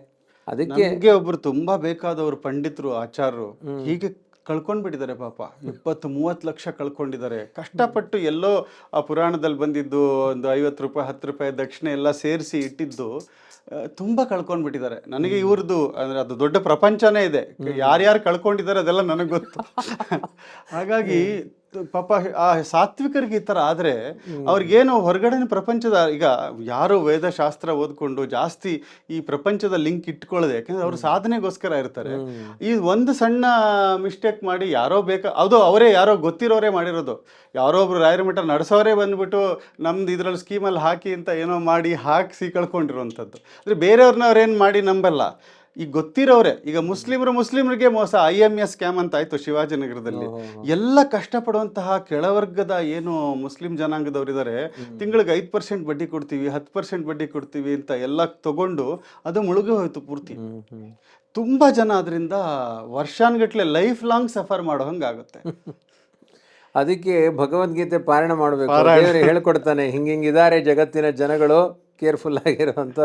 ಅದಕ್ಕೆ ಒಬ್ಬರು ತುಂಬಾ ಬೇಕಾದವರು ಪಂಡಿತರು, ಆಚಾರ್ಯರು ಹೀಗೆ ಕಳ್ಕೊಂಡ್ಬಿಟ್ಟಿದ್ದಾರೆ ಪಾಪ. 20-30 ಲಕ್ಷ ಕಳ್ಕೊಂಡಿದ್ದಾರೆ. ಕಷ್ಟಪಟ್ಟು ಎಲ್ಲೋ ಆ ಪುರಾಣದಲ್ಲಿ ಬಂದಿದ್ದು ಒಂದು 50 ರೂಪಾಯಿ 10 ರೂಪಾಯಿ ದಕ್ಷಿಣೆ ಎಲ್ಲ ಸೇರಿಸಿ ಇಟ್ಟಿದ್ದು ತುಂಬ ಕಳ್ಕೊಂಡ್ಬಿಟ್ಟಿದ್ದಾರೆ. ನನಗೆ ಇವ್ರದ್ದು ಅಂದರೆ ಅದು ದೊಡ್ಡ ಪ್ರಪಂಚನೇ ಇದೆ, ಯಾರ್ಯಾರು ಕಳ್ಕೊಂಡಿದ್ದಾರೆ ಅದೆಲ್ಲ ನನಗೆ ಗೊತ್ತು. ಹಾಗಾಗಿ ಪಾಪ ಆ ಸಾತ್ವಿಕರಿಗೆ ಈ ಥರ ಆದರೆ ಅವ್ರಿಗೇನು ಹೊರಗಡೆ ಪ್ರಪಂಚದ, ಈಗ ಯಾರು ವೇದಶಾಸ್ತ್ರ ಓದ್ಕೊಂಡು ಜಾಸ್ತಿ ಈ ಪ್ರಪಂಚದ ಲಿಂಕ್ ಇಟ್ಕೊಳ್ಳದೆ, ಯಾಕಂದ್ರೆ ಅವ್ರು ಸಾಧನೆಗೋಸ್ಕರ ಇರ್ತಾರೆ. ಈ ಒಂದು ಸಣ್ಣ ಮಿಸ್ಟೇಕ್ ಮಾಡಿ ಯಾರೋ ಅದು ಅವರೇ ಯಾರೋ ಗೊತ್ತಿರೋರೇ ಮಾಡಿರೋದು. ಯಾರೋ ಒಬ್ರು ರಾಯರ ಮಠ ನಡೆಸೋರೇ ಬಂದ್ಬಿಟ್ಟು ನಮ್ದು ಇದ್ರಲ್ಲಿ ಸ್ಕೀಮಲ್ಲಿ ಹಾಕಿ ಅಂತ ಏನೋ ಮಾಡಿ ಹಾಕಿಸಿ ಕಳ್ಕೊಂಡಿರೋವಂಥದ್ದು. ಅಂದರೆ ಬೇರೆಯವ್ರನ್ನ ಅವ್ರೇನು ಮಾಡಿ ನಂಬಲ್ಲ. ಈಗ ಗೊತ್ತಿರೋರೆ, ಈಗ ಮುಸ್ಲಿಮ್ರಿಗೆ ಮೋಸ, IMS ಸ್ಕ್ಯಾಮ್ ಅಂತ ಆಯ್ತು ಶಿವಾಜಿನಗರದಲ್ಲಿ. ಎಲ್ಲ ಕಷ್ಟಪಡುವಂತಹ ಕೆಳವರ್ಗದ ಏನು ಮುಸ್ಲಿಂ ಜನಾಂಗದವರಿದ್ದಾರೆ, ತಿಂಗಳಿಗೆ 5% ಬಡ್ಡಿ ಕೊಡ್ತೀವಿ, 10% ಬಡ್ಡಿ ಕೊಡ್ತೀವಿ ಅಂತ ಎಲ್ಲ ತಗೊಂಡು ಅದು ಮುಳುಗಿ ಹೋಯ್ತು ಪೂರ್ತಿ. ತುಂಬಾ ಜನ ಅದರಿಂದ ವರ್ಷಾನ್ಗಟ್ಲೆ ಲೈಫ್ ಲಾಂಗ್ ಸಫರ್ ಮಾಡೋ ಹಂಗಾಗುತ್ತೆ. ಅದಕ್ಕೆ ಭಗವದ್ಗೀತೆ ಪಾರಾಯಣ ಮಾಡಬೇಕು. ದೇವರು ಹೇಳ್ಕೊಡ್ತಾನೆ, ಹಿಂಗಿದ್ದಾರೆ ಜಗತ್ತಿನ ಜನಗಳು, ಕೇರ್ಫುಲ್ ಆಗಿರುವಂತ.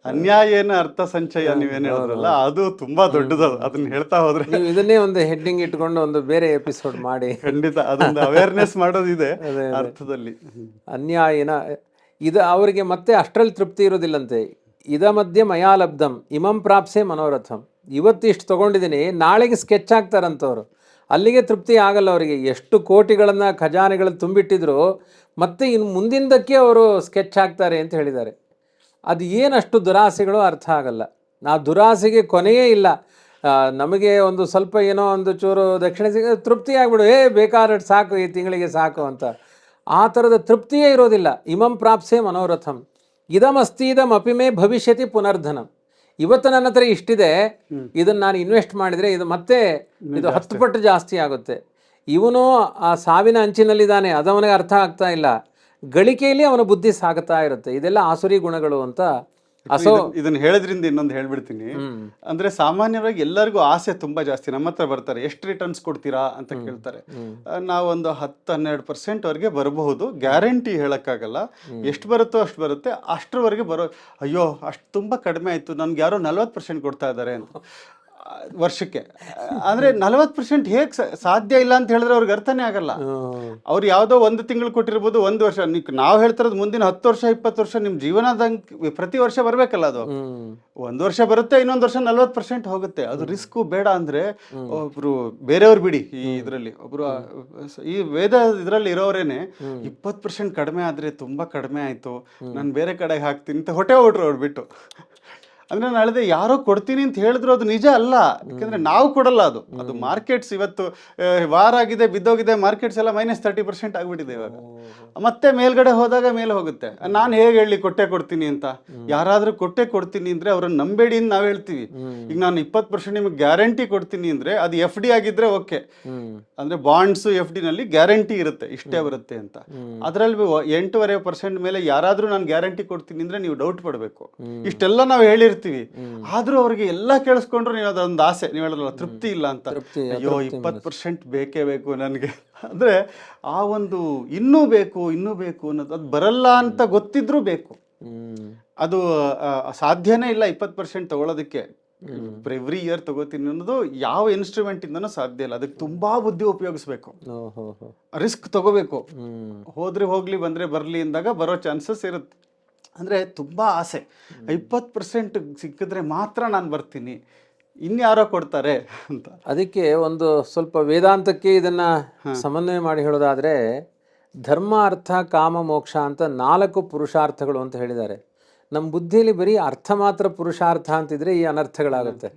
ಅನ್ಯಾಯನ ಅರ್ಥ ಸಂಚಯ ನೀವೇನು ಹೇಳಿದ್ರಲ್ಲ, ಅದು ತುಂಬಾ ದೊಡ್ಡದು. ಅದನ್ನ ಹೇಳ್ತಾ ಹೋದ್ರೆ ನೀವು ಇದನ್ನೇ ಒಂದು ಹೆಡ್ಡಿಂಗ್ ಇಟ್ಕೊಂಡು ಒಂದು ಬೇರೆ ಎಪಿಸೋಡ್ ಮಾಡಿ. ಖಂಡಿತ ಅದೊಂದು ಅವೇರ್ನೆಸ್ ಮಾಡೋದಿದೆ ಅರ್ಥದಲ್ಲಿ. ಅನ್ಯಾಯನ ಇದು ಅವರಿಗೆ ಮತ್ತೆ ಅಷ್ಟರಲ್ಲಿ ತೃಪ್ತಿ ಇರೋದಿಲ್ಲಂತೆ. ಇದ ಮಧ್ಯೆ ಮಯಾಲಬ್ಧಂ ಇಮಂ ಪ್ರಾಪ್ಸೆ ಮನೋರಥಂ. ಇವತ್ತಿಷ್ಟು ತೊಗೊಂಡಿದ್ದೀನಿ, ನಾಳೆಗೆ ಸ್ಕೆಚ್ ಆಗ್ತಾರಂತವ್ರು. ಅಲ್ಲಿಗೆ ತೃಪ್ತಿ ಆಗಲ್ಲ ಅವರಿಗೆ. ಎಷ್ಟು ಕೋಟಿಗಳನ್ನು ಖಜಾನೆಗಳನ್ನು ತುಂಬಿಟ್ಟಿದ್ರು ಮತ್ತೆ ಇನ್ನು ಮುಂದಿಂದಕ್ಕೆ ಅವರು ಸ್ಕೆಚ್ ಹಾಕ್ತಾರೆ ಅಂತ ಹೇಳಿದ್ದಾರೆ. ಅದು ಏನಷ್ಟು ದುರಾಸೆಗಳು ಅರ್ಥ ಆಗಲ್ಲ. ನಾವು ದುರಾಸೆಗೆ ಕೊನೆಯೇ ಇಲ್ಲ. ನಮಗೆ ಒಂದು ಸ್ವಲ್ಪ ಏನೋ ಒಂದು ಚೂರು ದಕ್ಷಿಣ ಸಿಗ ತೃಪ್ತಿ ಆಗಿಬಿಡು, ಬೇಕಾದಷ್ಟು ಸಾಕು, ಈ ತಿಂಗಳಿಗೆ ಸಾಕು ಅಂತ. ಆ ಥರದ ತೃಪ್ತಿಯೇ ಇರೋದಿಲ್ಲ. ಇಮಂ ಪ್ರಾಪ್ಸೆ ಮನೋರಥಂ ಇದಮಸ್ತೀದಂ ಅಪಿಮೇ ಭವಿಷ್ಯತಿ ಪುನರ್ಧನಂ. ಇವತ್ತು ನನ್ನ ಹತ್ರ ಇಷ್ಟಿದೆ, ಇದನ್ನು ನಾನು ಇನ್ವೆಸ್ಟ್ ಮಾಡಿದರೆ ಇದು ಮತ್ತೆ ಇದು 10 ಪಟ್ಟು ಜಾಸ್ತಿ ಆಗುತ್ತೆ. ಇವನು ಆ ಸಾವಿನ ಅಂಚಿನಲ್ಲಿದ್ದಾನೆ, ಅದವನಿಗೆ ಅರ್ಥ ಆಗ್ತಾ ಇಲ್ಲ. ಗಳಿಕೆಯಲ್ಲಿ ಅವನ ಬುದ್ಧಿ ಸಾಗುತ್ತಾ ಇರುತ್ತೆ. ಇದೆಲ್ಲ ಆಸುರಿ ಗುಣಗಳು ಅಂತ. ಇದನ್ನ ಹೇಳಿದ್ರಿಂದ ಇನ್ನೊಂದು ಹೇಳ್ಬಿಡ್ತೀನಿ. ಅಂದ್ರೆ ಸಾಮಾನ್ಯವಾಗಿ ಎಲ್ಲರಿಗೂ ಆಸೆ ತುಂಬಾ ಜಾಸ್ತಿ. ನಮ್ಮ ಹತ್ರ ಬರ್ತಾರೆ, ಎಷ್ಟು ರಿಟರ್ನ್ಸ್ ಕೊಡ್ತೀರಾ ಅಂತ ಕೇಳ್ತಾರೆ. ನಾವೊಂದು 10-12% ವರೆಗೆ ಬರಬಹುದು, ಗ್ಯಾರಂಟಿ ಹೇಳಕ್ಕಾಗಲ್ಲ. ಎಷ್ಟು ಬರುತ್ತೋ ಅಷ್ಟು ಬರುತ್ತೆ. ಅಷ್ಟರವರೆಗೆ ಅಯ್ಯೋ ಅಷ್ಟು ತುಂಬಾ ಕಡಿಮೆ ಆಯ್ತು, ನನ್ಗೆ ಯಾರೋ 40% ಕೊಡ್ತಾ ಇದ್ದಾರೆ ಅಂತ ವರ್ಷಕ್ಕೆ. ಅಂದ್ರೆ 40% ಹೇಗೆ ಸಾಧ್ಯ ಇಲ್ಲ ಅಂತ ಹೇಳಿದ್ರೆ ಅವ್ರಿಗೆ ಅರ್ಥನೇ ಆಗಲ್ಲ. ಅವ್ರು ಯಾವುದೋ 1 ತಿಂಗಳು ಕೊಟ್ಟಿರ್ಬೋದು, 1 ವರ್ಷ. ನಾವು ಹೇಳ್ತಿರೋದು ಮುಂದಿನ 10 ವರ್ಷ 20 ವರ್ಷ ನಿಮ್ ಜೀವನದಂಗೆ ಪ್ರತಿ ವರ್ಷ ಬರ್ಬೇಕಲ್ಲ. ಅದು 1 ವರ್ಷ ಬರುತ್ತೆ, ಇನ್ನೊಂದು ವರ್ಷ 40% ಹೋಗುತ್ತೆ. ಅದು ರಿಸ್ಕು ಬೇಡ. ಅಂದ್ರೆ ಒಬ್ರು ಬೇರೆಯವ್ರು ಬಿಡಿ, ಈ ಇದ್ರಲ್ಲಿ ಒಬ್ರು ಈ ವೇದ ಇದ್ರಲ್ಲಿ ಇರೋರೇನೆ 20% ಕಡಿಮೆ ಆದ್ರೆ ತುಂಬಾ ಕಡಿಮೆ ಆಯ್ತು, ನಾನು ಬೇರೆ ಕಡೆಗೆ ಹಾಕ್ತೀನಿ ಅಂತ ಹೊಟ್ಟೆ ಹೊಟ್ರು ಅವ್ರು ಬಿಟ್ಟು. ಅಂದ್ರೆ ನಾನು ಹೇಳಿದೆ ಯಾರೋ ಕೊಡ್ತೀನಿ ಅಂತ ಹೇಳಿದ್ರು ಅದು ನಿಜ ಅಲ್ಲ. ಯಾಕಂದ್ರೆ ನಾವು ಕೊಡಲ್ಲ, ಅದು ಮಾರ್ಕೆಟ್ಸ್ ಇವತ್ತು ವಾರ ಆಗಿದೆ, ಬಿದ್ದೋಗಿದೆ, ಮಾರ್ಕೆಟ್ಸ್ ಎಲ್ಲ -30% ಆಗ್ಬಿಟ್ಟಿದೆ ಇವಾಗ. ಮತ್ತೆ ಮೇಲ್ಗಡೆ ಹೋದಾಗ ಮೇಲೆ ಹೋಗುತ್ತೆ. ನಾನು ಹೇಗೆ ಹೇಳಿ ಕೊಡ್ತೀನಿ ಅಂತ? ಯಾರಾದ್ರೂ ಕೊಡ್ತೀನಿ ಅಂದ್ರೆ ಅವ್ರನ್ನ ನಂಬೇಡಿ ಅಂತ ನಾವ್ ಹೇಳ್ತೀವಿ. ಈಗ ನಾನು 20% ನಿಮಗೆ ಗ್ಯಾರಂಟಿ ಕೊಡ್ತೀನಿ ಅಂದ್ರೆ ಅದು FD ಆಗಿದ್ರೆ ಓಕೆ, ಅಂದ್ರೆ ಬಾಂಡ್ಸ್ FD ನಲ್ಲಿ ಗ್ಯಾರಂಟಿ ಇರುತ್ತೆ, ಇಷ್ಟೇ ಬರುತ್ತೆ ಅಂತ. ಅದ್ರಲ್ಲಿ 8.5% ಮೇಲೆ ಯಾರಾದ್ರೂ ನಾನು ಗ್ಯಾರಂಟಿ ಕೊಡ್ತೀನಿ ಅಂದ್ರೆ ನೀವು ಡೌಟ್ ಪಡ್ಬೇಕು. ಇಷ್ಟೆಲ್ಲ ನಾವು ಹೇಳಿರ್ತೀವಿ, ಆದ್ರೂ ಅವ್ರಿಗೆ ಎಲ್ಲ ಕೇಳಿಸ್ಕೊಂಡ್ರು ನೀವು ಅದೊಂದು ಆಸೆ, ನೀವು ಹೇಳಲ್ಲ ತೃಪ್ತಿ ಇಲ್ಲ ಅಂತ. ಅಯ್ಯೋ 20% ಬೇಕೇ ಬೇಕು ನನಗೆ ಅಂದ್ರೆ ಆ ಒಂದು ಇನ್ನೂ ಬೇಕು ಅನ್ನೋದು, ಅದು ಬರಲ್ಲ ಅಂತ ಗೊತ್ತಿದ್ರೂ ಬೇಕು. ಅದು ಸಾಧ್ಯನೇ ಇಲ್ಲ 20% ತಗೊಳ್ಳೋದಕ್ಕೆ. ಎವ್ರಿ ಇಯರ್ ತಗೋತೀನಿ ಅನ್ನೋದು ಯಾವ ಇನ್ಸ್ಟ್ರೂಮೆಂಟ್ ಇಂದನೂ ಸಾಧ್ಯ ಇಲ್ಲ. ಅದಕ್ಕೆ ತುಂಬಾ ಬುದ್ಧಿ ಉಪಯೋಗಿಸ್ಬೇಕು, ರಿಸ್ಕ್ ತಗೋಬೇಕು. ಹೋದ್ರೆ ಹೋಗ್ಲಿ, ಬಂದ್ರೆ ಬರ್ಲಿ ಅಂದಾಗ ಬರೋ ಚಾನ್ಸಸ್ ಇರುತ್ತೆ. ಅಂದ್ರೆ ತುಂಬಾ ಆಸೆ, 20% ಸಿಕ್ಕಿದ್ರೆ ಮಾತ್ರ ನಾನು ಬರ್ತೀನಿ, ಇನ್ಯಾರೋ ಕೊಡ್ತಾರೆ ಅಂತ. ಅದಕ್ಕೆ ಒಂದು ಸ್ವಲ್ಪ ವೇದಾಂತಕ್ಕೆ ಇದನ್ನ ಸಮನ್ವಯ ಮಾಡಿ ಹೇಳೋದಾದ್ರೆ, ಧರ್ಮ ಅರ್ಥ ಕಾಮ ಮೋಕ್ಷ ಅಂತ 4 ಪುರುಷಾರ್ಥಗಳು ಅಂತ ಹೇಳಿದ್ದಾರೆ. ನಮ್ಮ ಬುದ್ಧಿಯಲ್ಲಿ ಬರೀ ಅರ್ಥ ಮಾತ್ರ ಪುರುಷಾರ್ಥ ಅಂತಿದ್ರೆ ಈ ಅನರ್ಥಗಳಾಗುತ್ತೆ.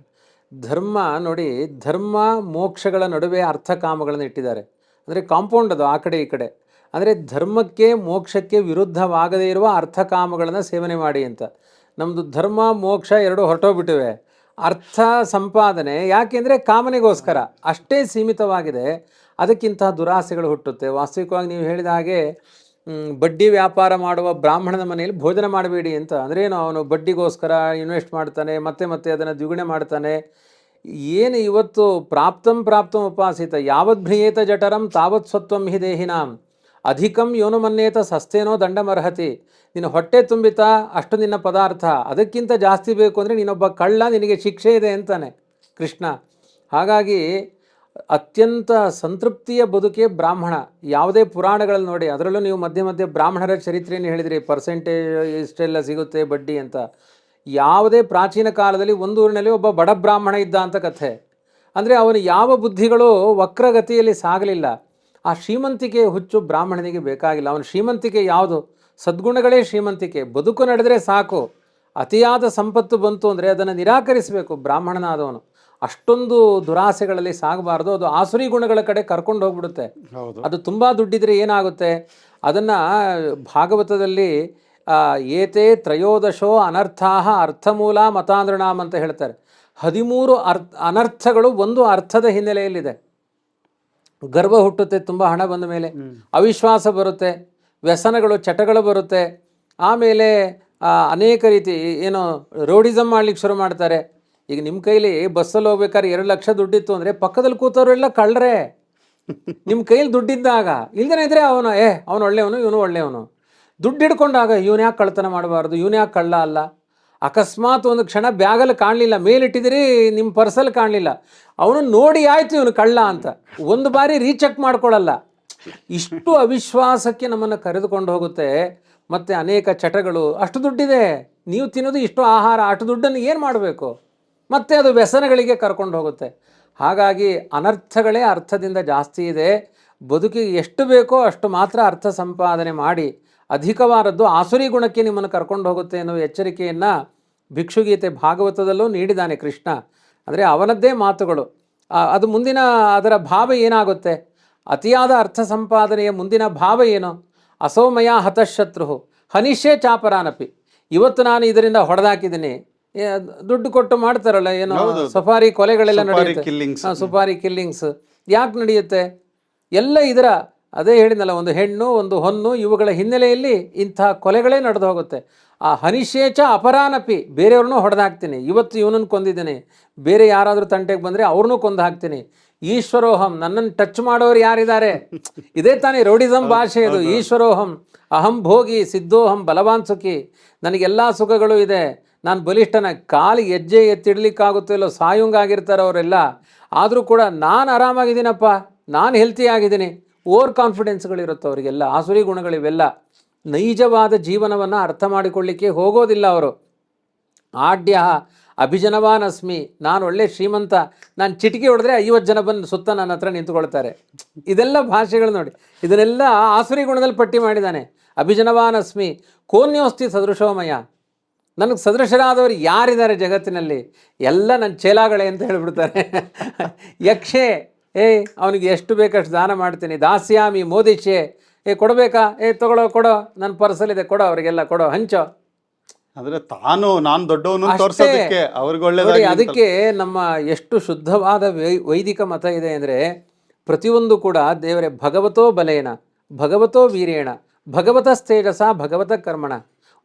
ಧರ್ಮ ನೋಡಿ, ಧರ್ಮ ಮೋಕ್ಷಗಳ ನಡುವೆ ಅರ್ಥ ಕಾಮಗಳನ್ನು ಇಟ್ಟಿದ್ದಾರೆ. ಅಂದರೆ ಕಾಂಪೌಂಡ್ ಅದು, ಆ ಕಡೆ ಈ ಕಡೆ. ಅಂದರೆ ಧರ್ಮಕ್ಕೆ ಮೋಕ್ಷಕ್ಕೆ ವಿರುದ್ಧವಾಗದೇ ಇರುವ ಅರ್ಥ ಕಾಮಗಳನ್ನು ಸೇವನೆ ಮಾಡಿ ಅಂತ. ನಮ್ಮದು ಧರ್ಮ ಮೋಕ್ಷ 2 ಹೊರಟೋಗ್ಬಿಟ್ಟಿವೆ. ಅರ್ಥ ಸಂಪಾದನೆ ಯಾಕೆಂದರೆ ಕಾಮನೆಗೋಸ್ಕರ ಅಷ್ಟೇ ಸೀಮಿತವಾಗಿದೆ. ಅದಕ್ಕಿಂತ ದುರಾಸೆಗಳು ಹುಟ್ಟುತ್ತೆ. ವಾಸ್ತವಿಕವಾಗಿ ನೀವು ಹೇಳಿದ ಹಾಗೆ ಬಡ್ಡಿ ವ್ಯಾಪಾರ ಮಾಡುವ ಬ್ರಾಹ್ಮಣನ ಮನೆಯಲ್ಲಿ ಭೋಜನ ಮಾಡಬೇಡಿ ಅಂತ. ಅಂದ್ರೇನು, ಅವನು ಬಡ್ಡಿಗೋಸ್ಕರ ಇನ್ವೆಸ್ಟ್ ಮಾಡ್ತಾನೆ, ಮತ್ತೆ ಅದನ್ನು ದ್ವಿಗುಣೆ ಮಾಡ್ತಾನೆ. ಏನು ಇವತ್ತು ಪ್ರಾಪ್ತಂ ಉಪಾಸಿತ ಯಾವತ್ ಭ್ರಿಯೇತ ಜಠರಂ ತಾವತ್ ಸ್ವತ್ವಂ ಹಿ ದೇಹಿನಾಂ ಅಧಿಕಂ ಯೋನು ಮನ್ಯೇತ ಸಸ್ತೇನೋ ದಂಡಮರ್ಹತಿ. ನಿನ್ನ ಹೊಟ್ಟೆ ತುಂಬಿತಾ ಅಷ್ಟು ನಿನ್ನ ಪದಾರ್ಥ, ಅದಕ್ಕಿಂತ ಜಾಸ್ತಿ ಬೇಕು ಅಂದರೆ ನೀನೊಬ್ಬ ಕಳ್ಳ, ನಿನಗೆ ಶಿಕ್ಷೆ ಇದೆ ಅಂತಾನೆ ಕೃಷ್ಣ. ಹಾಗಾಗಿ ಅತ್ಯಂತ ಸಂತೃಪ್ತಿಯ ಬದುಕೆ ಬ್ರಾಹ್ಮಣ. ಯಾವುದೇ ಪುರಾಣಗಳಲ್ಲಿ ನೋಡಿ, ಅದರಲ್ಲೂ ನೀವು ಮಧ್ಯೆ ಬ್ರಾಹ್ಮಣರ ಚರಿತ್ರೆಯನ್ನು ಹೇಳಿದ್ರಿ, ಪರ್ಸೆಂಟೇಜ್ ಇಷ್ಟೆಲ್ಲ ಸಿಗುತ್ತೆ ಬಡ್ಡಿ ಅಂತ. ಯಾವುದೇ ಪ್ರಾಚೀನ ಕಾಲದಲ್ಲಿ ಒಂದು ಊರಿನಲ್ಲಿ ಒಬ್ಬ ಬಡ ಬ್ರಾಹ್ಮಣ ಇದ್ದ ಅಂತ ಕಥೆ. ಅಂದರೆ ಅವನು ಯಾವ ಬುದ್ಧಿಗಳು ವಕ್ರಗತಿಯಲ್ಲಿ ಸಾಗಲಿಲ್ಲ. ಆ ಶ್ರೀಮಂತಿಕೆ ಹುಚ್ಚು ಬ್ರಾಹ್ಮಣನಿಗೆ ಬೇಕಾಗಿಲ್ಲ. ಅವನ ಶ್ರೀಮಂತಿಕೆ ಯಾವುದು? ಸದ್ಗುಣಗಳೇ ಶ್ರೀಮಂತಿಕೆ. ಬದುಕು ನಡೆದರೆ ಸಾಕು. ಅತಿಯಾದ ಸಂಪತ್ತು ಬಂತು ಅಂದರೆ ಅದನ್ನು ನಿರಾಕರಿಸಬೇಕು ಬ್ರಾಹ್ಮಣನಾದವನು. ಅಷ್ಟೊಂದು ದುರಾಸೆಗಳಲ್ಲಿ ಸಾಗಬಾರ್ದು. ಅದು ಆಸುರಿ ಗುಣಗಳ ಕಡೆ ಕರ್ಕೊಂಡು ಹೋಗ್ಬಿಡುತ್ತೆ. ಅದು ತುಂಬ ದುಡ್ಡಿದ್ರೆ ಏನಾಗುತ್ತೆ? ಅದನ್ನು ಭಾಗವತದಲ್ಲಿ ಏತೇ ತ್ರಯೋದಶೋ ಅನರ್ಥಾಹ ಅರ್ಥಮೂಲ ಮತಾಂಧ್ರಣಾಮ್ ಅಂತ ಹೇಳ್ತಾರೆ. 13 ಅನರ್ಥಗಳು ಒಂದು ಅರ್ಥದ ಹಿನ್ನೆಲೆಯಲ್ಲಿದೆ. ಗರ್ವ ಹುಟ್ಟುತ್ತೆ ತುಂಬ ಹಣ ಬಂದ ಮೇಲೆ, ಅವಿಶ್ವಾಸ ಬರುತ್ತೆ, ವ್ಯಸನಗಳು ಚಟಗಳು ಬರುತ್ತೆ, ಆಮೇಲೆ ಅನೇಕ ರೀತಿ ಏನೋ ರೋಡಿಸಮ್ ಮಾಡ್ಲಿಕ್ಕೆ ಶುರು ಮಾಡ್ತಾರೆ. ಈಗ ನಿಮ್ಮ ಕೈಲಿ ಬಸ್ಸಲ್ಲಿ ಹೋಗ್ಬೇಕಾದ್ರೆ 2 ಲಕ್ಷ ದುಡ್ಡಿತ್ತು ಅಂದರೆ ಪಕ್ಕದಲ್ಲಿ ಕೂತವರೆಲ್ಲ ಕಳ್ಳರೆ. ನಿಮ್ಮ ಕೈಲಿ ದುಡ್ಡಿದ್ದಾಗ, ಇಲ್ದೇನೆ ಇದ್ರೆ ಅವನು ಒಳ್ಳೆಯವನು, ಇವನು ಒಳ್ಳೆಯವನು. ದುಡ್ಡು ಹಿಡ್ಕೊಂಡಾಗ ಇವನು ಯಾಕೆ ಕಳ್ಳತನ ಮಾಡಬಾರ್ದು, ಇವನು ಯಾಕೆ ಕಳ್ಳ ಅಲ್ಲ. ಅಕಸ್ಮಾತ್ ಒಂದು ಕ್ಷಣ ಬ್ಯಾಗಲ್ಲಿ ಕಾಣಲಿಲ್ಲ, ಮೇಲಿಟ್ಟಿದಿರಿ ನಿಮ್ಮ ಪರ್ಸಲ್ಲಿ ಕಾಣಲಿಲ್ಲ, ಅವನು ನೋಡಿ ಆಯಿತು ಇವನು ಕಳ್ಳ ಅಂತ ಒಂದು ಬಾರಿ ರೀಚೆಕ್ ಮಾಡ್ಕೊಳ್ಳಲ್ಲ. ಇಷ್ಟು ಅವಿಶ್ವಾಸಕ್ಕೆ ನಮ್ಮನ್ನು ಕರೆದುಕೊಂಡು ಹೋಗುತ್ತೆ. ಮತ್ತು ಅನೇಕ ಚಟಗಳು. ಅಷ್ಟು ದುಡ್ಡಿದೆ, ನೀವು ತಿನ್ನೋದು ಇಷ್ಟು ಆಹಾರ, ಅಷ್ಟು ದುಡ್ಡನ್ನು ಏನು ಮಾಡಬೇಕು? ಮತ್ತು ಅದು ವ್ಯಸನಗಳಿಗೆ ಕರ್ಕೊಂಡು ಹೋಗುತ್ತೆ. ಹಾಗಾಗಿ ಅನರ್ಥಗಳೇ ಅರ್ಥದಿಂದ ಜಾಸ್ತಿ ಇದೆ. ಬದುಕಿಗೆ ಎಷ್ಟು ಬೇಕೋ ಅಷ್ಟು ಮಾತ್ರ ಅರ್ಥ ಸಂಪಾದನೆ ಮಾಡಿ, ಅಧಿಕವಾದದ್ದು ಆಸುರಿ ಗುಣಕ್ಕೆ ನಿಮ್ಮನ್ನು ಕರ್ಕೊಂಡು ಹೋಗುತ್ತೆ ಎನ್ನುವ ಎಚ್ಚರಿಕೆಯನ್ನು ಭಿಕ್ಷುಗೀತೆ ಭಾಗವತದಲ್ಲೂ ನೀಡಿದ್ದಾನೆ ಕೃಷ್ಣ. ಅಂದರೆ ಅವನದ್ದೇ ಮಾತುಗಳು. ಅದು ಮುಂದಿನ ಅದರ ಭಾವ ಏನಾಗುತ್ತೆ? ಅತಿಯಾದ ಅರ್ಥ ಸಂಪಾದನೆಯ ಮುಂದಿನ ಭಾವ ಏನು? ಅಸೌಮಯ ಹತಶತ್ರು ಹನಿಷ್ಯೇ ಚಾಪರಾನಪಿ. ಇವತ್ತು ನಾನು ಇದರಿಂದ ಹೊಡೆದಾಕಿದ್ದೀನಿ, ದುಡ್ಡು ಕೊಟ್ಟು ಮಾಡ್ತಾರಲ್ಲ ಏನೋ ಸಫಾರಿ ಕೊಲೆಗಳೆಲ್ಲ ನಡೆಯುತ್ತೆ, ಸುಪಾರಿ ಕಿಲ್ಲಿಂಗ್ಸ್ ಯಾಕೆ ನಡೆಯುತ್ತೆ? ಎಲ್ಲ ಇದರ ಅದೇ ಹೇಳಿದ್ನಲ್ಲ, ಒಂದು ಹೆಣ್ಣು ಒಂದು ಹೊನ್ನು ಇವುಗಳ ಹಿನ್ನೆಲೆಯಲ್ಲಿ ಇಂಥ ಕೊಲೆಗಳೇ ನಡೆದು ಹೋಗುತ್ತೆ. ಆ ಹನಿಷೇಚ ಅಪರಾನಪಿ, ಬೇರೆಯವ್ರನ್ನೂ ಹೊಡೆದಾಕ್ತೀನಿ. ಇವತ್ತು ಇವನನ್ನು ಕೊಂದಿದ್ದೀನಿ, ಬೇರೆ ಯಾರಾದರೂ ತಂಟೆಗೆ ಬಂದರೆ ಅವ್ರನ್ನೂ ಕೊಂದು ಹಾಕ್ತೀನಿ. ಈಶ್ವರೋಹಂ, ನನ್ನನ್ನು ಟಚ್ ಮಾಡೋರು ಯಾರಿದ್ದಾರೆ? ಇದೇ ತಾನೇ ರೌಡಿಸಮ್ ಭಾಷೆ ಇದು. ಈಶ್ವರೋಹಂ ಅಹಂ ಭೋಗಿ ಸಿದ್ಧೋಹಂ ಬಲವಾನ್ ಸುಖಿ. ನನಗೆಲ್ಲ ಸುಖಗಳು ಇದೆ, ನಾನು ಬಲಿಷ್ಠನ. ಕಾಲಿಗೆ ಹೆಜ್ಜೆ ಎತ್ತಿಡ್ಲಿಕ್ಕಾಗುತ್ತೋ ಇಲ್ಲೋ ಸಾಯುಂಗಾಗಿರ್ತಾರೆ ಅವರೆಲ್ಲ. ಆದರೂ ಕೂಡ ನಾನು ಆರಾಮಾಗಿದ್ದೀನಪ್ಪ, ನಾನು ಹೆಲ್ತಿ ಆಗಿದ್ದೀನಿ. ಓವರ್ ಕಾನ್ಫಿಡೆನ್ಸ್ಗಳಿರುತ್ತೆ ಅವರಿಗೆಲ್ಲ, ಆಸುರಿ ಗುಣಗಳಿವೆಲ್ಲ. ನೈಜವಾದ ಜೀವನವನ್ನು ಅರ್ಥ ಮಾಡಿಕೊಳ್ಳಿಕ್ಕೆ ಹೋಗೋದಿಲ್ಲ ಅವರು. ಆಡ್ಯ ಅಭಿಜನವಾನ್ ಅಸ್ಮಿ, ನಾನು ಒಳ್ಳೆ ಶ್ರೀಮಂತ, ನಾನು ಚಿಟಿಕೆ ಹೊಡೆದ್ರೆ 50 ಜನ ಬಂದು ಸುತ್ತ ನನ್ನ ಹತ್ರ ನಿಂತುಕೊಳ್ತಾರೆ. ಇದೆಲ್ಲ ಭಾಷೆಗಳು ನೋಡಿ, ಇದನ್ನೆಲ್ಲ ಆಸುರಿ ಗುಣದಲ್ಲಿ ಪಟ್ಟಿ ಮಾಡಿದ್ದಾನೆ. ಅಭಿಜನವಾನ್ ಅಸ್ಮಿ ಕೋನ್ಯೋಸ್ತಿ ಸದೃಶೋಮಯ. ನನಗೆ ಸದೃಶರಾದವರು ಯಾರಿದ್ದಾರೆ ಜಗತ್ತಿನಲ್ಲಿ? ಎಲ್ಲ ನನ್ನ ಚೇಲಾಗಳೇ ಅಂತ ಹೇಳಿಬಿಡ್ತಾರೆ. ಯಕ್ಷೆ, ಅವನಿಗೆ ಎಷ್ಟು ಬೇಕಷ್ಟು ದಾನ ಮಾಡ್ತೀನಿ. ದಾಸ್ಯಾಮಿ ಮೋದಿಶೆ, ಕೊಡಬೇಕಾ? ತಗೊಳ್ಳೋ, ಕೊಡೋ, ನನ್ನ ಪರ್ಸಲ್ಲಿದೆ, ಕೊಡೋ, ಅವರಿಗೆಲ್ಲ ಕೊಡೋ, ಹಂಚೋ. ಅಂದ್ರೆ ನಾನು ದೊಡ್ಡವನು ತೋರಿಸೋದಕ್ಕೆ ಅವ್ರಿಗೆ ಒಳ್ಳೆಯದಾಗಿ. ಅದಕ್ಕೆ ನಮ್ಮ ಎಷ್ಟು ಶುದ್ಧವಾದ ವೈದಿಕ ಮತ ಇದೆ ಅಂದರೆ, ಪ್ರತಿಯೊಂದು ಕೂಡ ದೇವರೇ ಭಗವತೋ ಬಲೇನ, ಭಗವತೋ ವೀರೇಣ, ಭಗವತಸ್ತೇಜಸ, ಭಗವತ ಕರ್ಮಣ,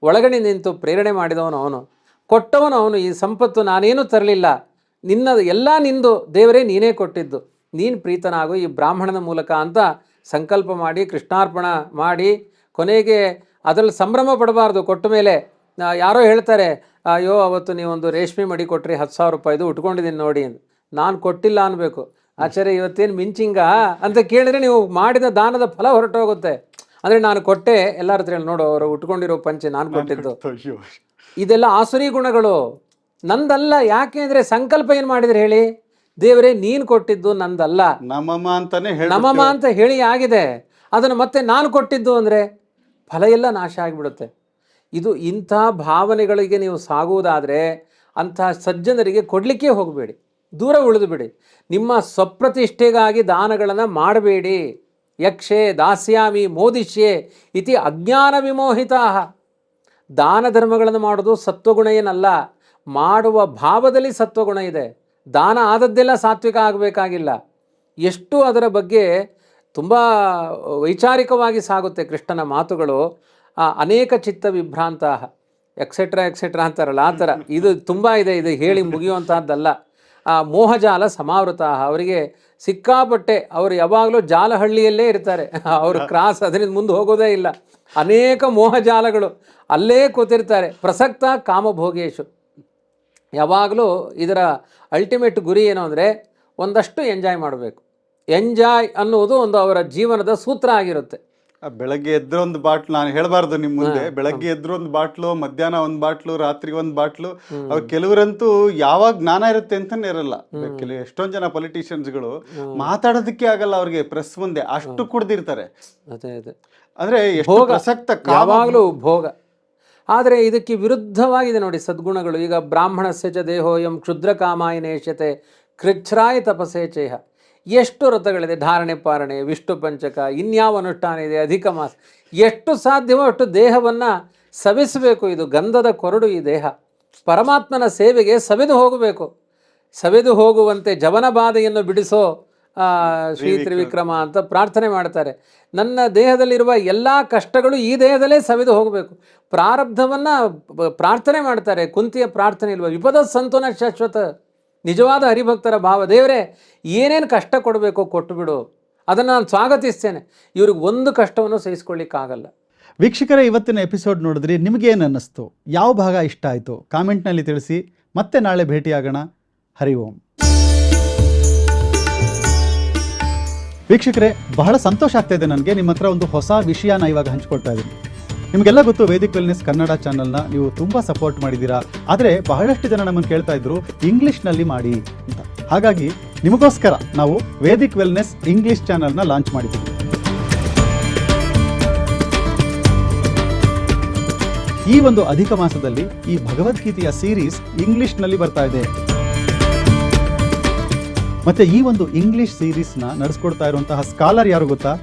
ಒಳಗಡೆ ನಿಂತು ಪ್ರೇರಣೆ ಮಾಡಿದವನು ಅವನು, ಕೊಟ್ಟವನು ಅವನು. ಈ ಸಂಪತ್ತು ನಾನೇನು ತರಲಿಲ್ಲ, ನಿನ್ನದು ಎಲ್ಲ ನಿಂದು ದೇವರೇ, ನೀನೇ ಕೊಟ್ಟಿದ್ದು, ನೀನು ಪ್ರೀತನಾಗು ಈ ಬ್ರಾಹ್ಮಣನ ಮೂಲಕ ಅಂತ ಸಂಕಲ್ಪ ಮಾಡಿ ಕೃಷ್ಣಾರ್ಪಣ ಮಾಡಿ, ಕೊನೆಗೆ ಅದರಲ್ಲಿ ಸಂಭ್ರಮ ಪಡಬಾರ್ದು. ಕೊಟ್ಟ ಮೇಲೆ ಯಾರೋ ಹೇಳ್ತಾರೆ, ಅಯ್ಯೋ ಅವತ್ತು ನೀವೊಂದು ರೇಷ್ಮೆ ಮಡಿ ಕೊಟ್ರಿ 10,000 ರೂಪಾಯಿದು, ಉಟ್ಕೊಂಡಿದ್ದೀನಿ ನೋಡಿ ಅಂತ. ನಾನು ಕೊಟ್ಟಿಲ್ಲ ಅನ್ಬೇಕು. ಆಚಾರ್ಯ ಇವತ್ತೇನು ಮಿಂಚಿಂಗ ಅಂತ ಕೇಳಿದ್ರೆ ನೀವು ಮಾಡಿದ ದಾನದ ಫಲ ಹೊರಟೋಗುತ್ತೆ. ಅಂದರೆ ನಾನು ಕೊಟ್ಟೆ, ಎಲ್ಲರ ಹತ್ರ ನೋಡು ಅವರು ಉಟ್ಕೊಂಡಿರೋ ಪಂಚೆ ನಾನು ಕೊಟ್ಟಿದ್ದು. ಇದೆಲ್ಲ ಆಸುರಿ ಗುಣಗಳು, ನಂದಲ್ಲ. ಯಾಕೆ ಅಂದರೆ ಸಂಕಲ್ಪ ಏನು ಮಾಡಿದ್ರೆ ಹೇಳಿ, ದೇವರೇ ನೀನು ಕೊಟ್ಟಿದ್ದು ನಂದಲ್ಲ, ನಮಮ ಅಂತ ಹೇಳಿ ಆಗಿದೆ. ಅದನ್ನು ಮತ್ತೆ ನಾನು ಕೊಟ್ಟಿದ್ದು ಅಂದರೆ ಫಲ ಎಲ್ಲ ನಾಶ ಆಗಿಬಿಡುತ್ತೆ. ಇದು ಇಂಥ ಭಾವನೆಗಳಿಗೆ ನೀವು ಸಾಗುವುದಾದರೆ ಅಂಥ ಸಜ್ಜನರಿಗೆ ಕೊಡಲಿಕ್ಕೆ ಹೋಗಬೇಡಿ, ದೂರ ಉಳಿದು ಬಿಡಿ. ನಿಮ್ಮ ಸ್ವಪ್ರತಿಷ್ಠೆಗಾಗಿ ದಾನಗಳನ್ನು ಮಾಡಬೇಡಿ. ಯಕ್ಷೆ ದಾಸ್ಯಾಮಿ ಮೋದಿಷ್ಯೆ ಇತಿ ಅಜ್ಞಾನ ವಿಮೋಹಿತಾ. ದಾನ ಧರ್ಮಗಳನ್ನು ಮಾಡೋದು ಸತ್ವಗುಣ ಏನಲ್ಲ, ಮಾಡುವ ಭಾವದಲ್ಲಿ ಸತ್ವಗುಣ ಇದೆ. ದಾನ ಆದದ್ದೆಲ್ಲ ಸಾತ್ವಿಕ ಆಗಬೇಕಾಗಿಲ್ಲ. ಎಷ್ಟು ಅದರ ಬಗ್ಗೆ ತುಂಬ ವೈಚಾರಿಕವಾಗಿ ಸಾಗುತ್ತೆ ಕೃಷ್ಣನ ಮಾತುಗಳು. ಅನೇಕ ಚಿತ್ತ ವಿಭ್ರಾಂತ ಎಕ್ಸೆಟ್ರಾ ಎಕ್ಸೆಟ್ರಾ ಅಂತಾರಲ್ಲ, ಆ ಥರ ಇದು ತುಂಬ ಇದೆ. ಇದು ಹೇಳಿ ಮುಗಿಯುವಂತಹದ್ದಲ್ಲ. ಮೋಹಜಾಲ ಸಮಾವೃತ, ಅವರಿಗೆ ಸಿಕ್ಕಾಪಟ್ಟೆ, ಅವರು ಯಾವಾಗಲೂ ಜಾಲಹಳ್ಳಿಯಲ್ಲೇ ಇರ್ತಾರೆ. ಅವರು ಕ್ರಾಸ್ ಅದರಿಂದ ಮುಂದೆ ಹೋಗೋದೇ ಇಲ್ಲ. ಅನೇಕ ಮೋಹಜಾಲಗಳು ಅಲ್ಲೇ ಕೂತಿರ್ತಾರೆ. ಪ್ರಸಕ್ತ ಕಾಮಭೋಗೇಶು, ಯಾವಾಗಲೂ ಇದರ ಅಲ್ಟಿಮೇಟ್ ಗುರಿ ಏನು ಅಂದರೆ ಒಂದಷ್ಟು ಎಂಜಾಯ್ ಮಾಡಬೇಕು. ಎಂಜಾಯ್ ಅನ್ನುವುದು ಒಂದು ಅವರ ಜೀವನದ ಸೂತ್ರ ಆಗಿರುತ್ತೆ. ಬೆಳಗ್ಗೆ ಎದ್ರೆ ಒಂದು ಬಾಟ್ಲು, ನಾನು ಹೇಳಬಾರ್ದು ನಿಮ್ಮ ಮುಂದೆ, ಬೆಳಗ್ಗೆ ಎದ್ರು ಒಂದು ಬಾಟ್ಲು, ಮಧ್ಯಾಹ್ನ ಒಂದು ಬಾಟ್ಲು, ರಾತ್ರಿ ಒಂದು ಬಾಟ್ಲು. ಅವ್ರು ಕೆಲವರಂತೂ ಯಾವಾಗ ಜ್ಞಾನ ಇರುತ್ತೆ ಅಂತಾನೆ ಇರಲ್ಲ. ಎಷ್ಟೊಂದು ಜನ ಪೊಲಿಟಿಷಿಯನ್ಸ್ಗಳು ಮಾತಾಡೋದಕ್ಕೆ ಆಗಲ್ಲ ಅವ್ರಿಗೆ ಪ್ರೆಸ್ ಮುಂದೆ, ಅಷ್ಟು ಕುಡ್ದಿರ್ತಾರೆ. ಅದೇ ಅದೇ ಅಂದ್ರೆ ಎಷ್ಟು ಪ್ರಸಕ್ತ, ಯಾವಾಗಲೂ ಭೋಗ. ಆದರೆ ಇದಕ್ಕೆ ವಿರುದ್ಧವಾಗಿದೆ ನೋಡಿ ಸದ್ಗುಣಗಳು. ಈಗ ಬ್ರಾಹ್ಮಣಸ್ಯ ಚ ದೇಹೋಯಂ ಕ್ಷುದ್ರ ಕಾಮಾಯ ನೇಷ್ಯತೆ ಕೃಚ್ಛ್ರಾಯ ತಪಸೇಚೇಹ. ಎಷ್ಟು ವ್ರತಗಳಿದೆ, ಧಾರಣೆ ಪಾರಣೆ, ವಿಷ್ಣು ಪಂಚಕ, ಇನ್ಯಾವ ಅನುಷ್ಠಾನ ಇದೆ, ಅಧಿಕ ಮಾಸ. ಎಷ್ಟು ಸಾಧ್ಯವೋ ಅಷ್ಟು ದೇಹವನ್ನು ಸವೆಸಬೇಕು. ಇದು ಗಂಧದ ಕೊರಡು ಈ ದೇಹ. ಪರಮಾತ್ಮನ ಸೇವೆಗೆ ಸವೆದು ಹೋಗಬೇಕು. ಸವೆದು ಹೋಗುವಂತೆ ಜವನ ಬಾಧೆಯನ್ನು ಬಿಡಿಸೋ ಶ್ರೀ ತ್ರಿವಿಕ್ರಮ ಅಂತ ಪ್ರಾರ್ಥನೆ ಮಾಡ್ತಾರೆ. ನನ್ನ ದೇಹದಲ್ಲಿರುವ ಎಲ್ಲ ಕಷ್ಟಗಳು ಈ ದೇಹದಲ್ಲೇ ಸವೆದು ಹೋಗಬೇಕು. ಪ್ರಾರಬ್ಧವನ್ನು ಪ್ರಾರ್ಥನೆ ಮಾಡ್ತಾರೆ. ಕುಂತಿಯ ಪ್ರಾರ್ಥನೆ ಇಲ್ವ, ವಿಪದ ಸಂತೋನ ಶಾಶ್ವತ. ನಿಜವಾದ ಹರಿಭಕ್ತರ ಭಾವ, ದೇವರೇ ಏನೇನು ಕಷ್ಟ ಕೊಡಬೇಕೋ ಕೊಟ್ಟು ಬಿಡು, ಅದನ್ನು ನಾನು ಸ್ವಾಗತಿಸ್ತೇನೆ. ಇವ್ರಿಗೆ ಒಂದು ಕಷ್ಟವನ್ನು ಸಹಿಸ್ಕೊಳ್ಳಿಕ್ಕಾಗಲ್ಲ. ವೀಕ್ಷಕರೇ, ಇವತ್ತಿನ ಎಪಿಸೋಡ್ ನೋಡಿದ್ರಿ, ನಿಮಗೇನು ಅನ್ನಿಸ್ತು? ಯಾವ ಭಾಗ ಇಷ್ಟ ಆಯಿತು ಕಾಮೆಂಟ್ನಲ್ಲಿ ತಿಳಿಸಿ. ಮತ್ತೆ ನಾಳೆ ಭೇಟಿಯಾಗೋಣ. ಹರಿ ಓಂ. ವೀಕ್ಷಕರೇ, ಬಹಳ ಸಂತೋಷ ಆಗ್ತಾಯಿದೆ ನನಗೆ. ನಿಮ್ಮ ಹತ್ರ ಒಂದು ಹೊಸ ವಿಷಯನ ಇವಾಗ ಹಂಚ್ಕೊಳ್ತಾ ಇದ್ದೀನಿ. ನಿಮಗೆಲ್ಲ ಗೊತ್ತು, ವೇದಿಕ್ ವೆಲ್ನೆಸ್ ಕನ್ನಡ ಚಾನಲ್ನ ನೀವು ತುಂಬ ಸಪೋರ್ಟ್ ಮಾಡಿದ್ದೀರಾ. ಆದರೆ ಬಹಳಷ್ಟು ಜನ ನಮ್ಮನ್ನು ಕೇಳ್ತಾ ಇದ್ರು ಇಂಗ್ಲೀಷ್ನಲ್ಲಿ ಮಾಡಿ ಅಂತ. ಹಾಗಾಗಿ ನಿಮಗೋಸ್ಕರ ನಾವು ವೇದಿಕ್ ವೆಲ್ನೆಸ್ ಇಂಗ್ಲೀಷ್ ಚಾನಲ್ನ ಲಾಂಚ್ ಮಾಡಿದ್ದೀವಿ. ಈ ಒಂದು ಅಧಿಕ ಮಾಸದಲ್ಲಿ ಈ ಭಗವದ್ಗೀತೆಯ ಸೀರೀಸ್ ಇಂಗ್ಲಿಷ್ನಲ್ಲಿ ಬರ್ತಾ ಇದೆ. ಮತ್ತೆ ಈ ಒಂದು ಇಂಗ್ಲಿಷ್ ಸೀರೀಸ್ನ ನಡೆಸ್ಕೊಡ್ತಾ ಇರುವಂತಹ ಸ್ಕಾಲರ್ ಯಾರು ಗೊತ್ತಾ?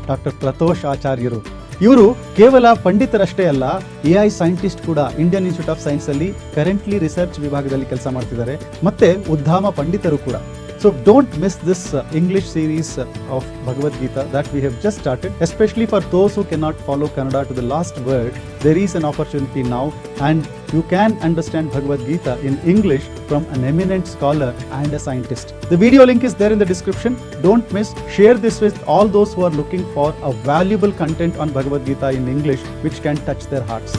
ಡಾಕ್ಟರ್ ಪ್ರತೋಷ್ ಆಚಾರ್ಯರು. ಇವರು ಕೇವಲ ಪಂಡಿತರಷ್ಟೇ ಅಲ್ಲ, AI ಸೈಂಟಿಸ್ಟ್ ಕೂಡ. ಇಂಡಿಯನ್ ಇನ್ಸ್ಟಿಟ್ಯೂಟ್ ಆಫ್ ಸೈನ್ಸ್ ಅಲ್ಲಿ ಕರೆಂಟ್ಲಿ ರಿಸರ್ಚ್ ವಿಭಾಗದಲ್ಲಿ ಕೆಲಸ ಮಾಡ್ತಿದ್ದಾರೆ. ಮತ್ತೆ ಉದ್ಧಾಮ ಪಂಡಿತರು ಕೂಡ. So don't miss this English series of Bhagavad Gita that we have just started. Especially for those who cannot follow Kannada to the last word, there is an opportunity now, and you can understand Bhagavad Gita in English from an eminent scholar and a scientist. The video link is there in the description. Don't miss. Share this with all those who are looking for a valuable content on Bhagavad Gita in English which can touch their hearts.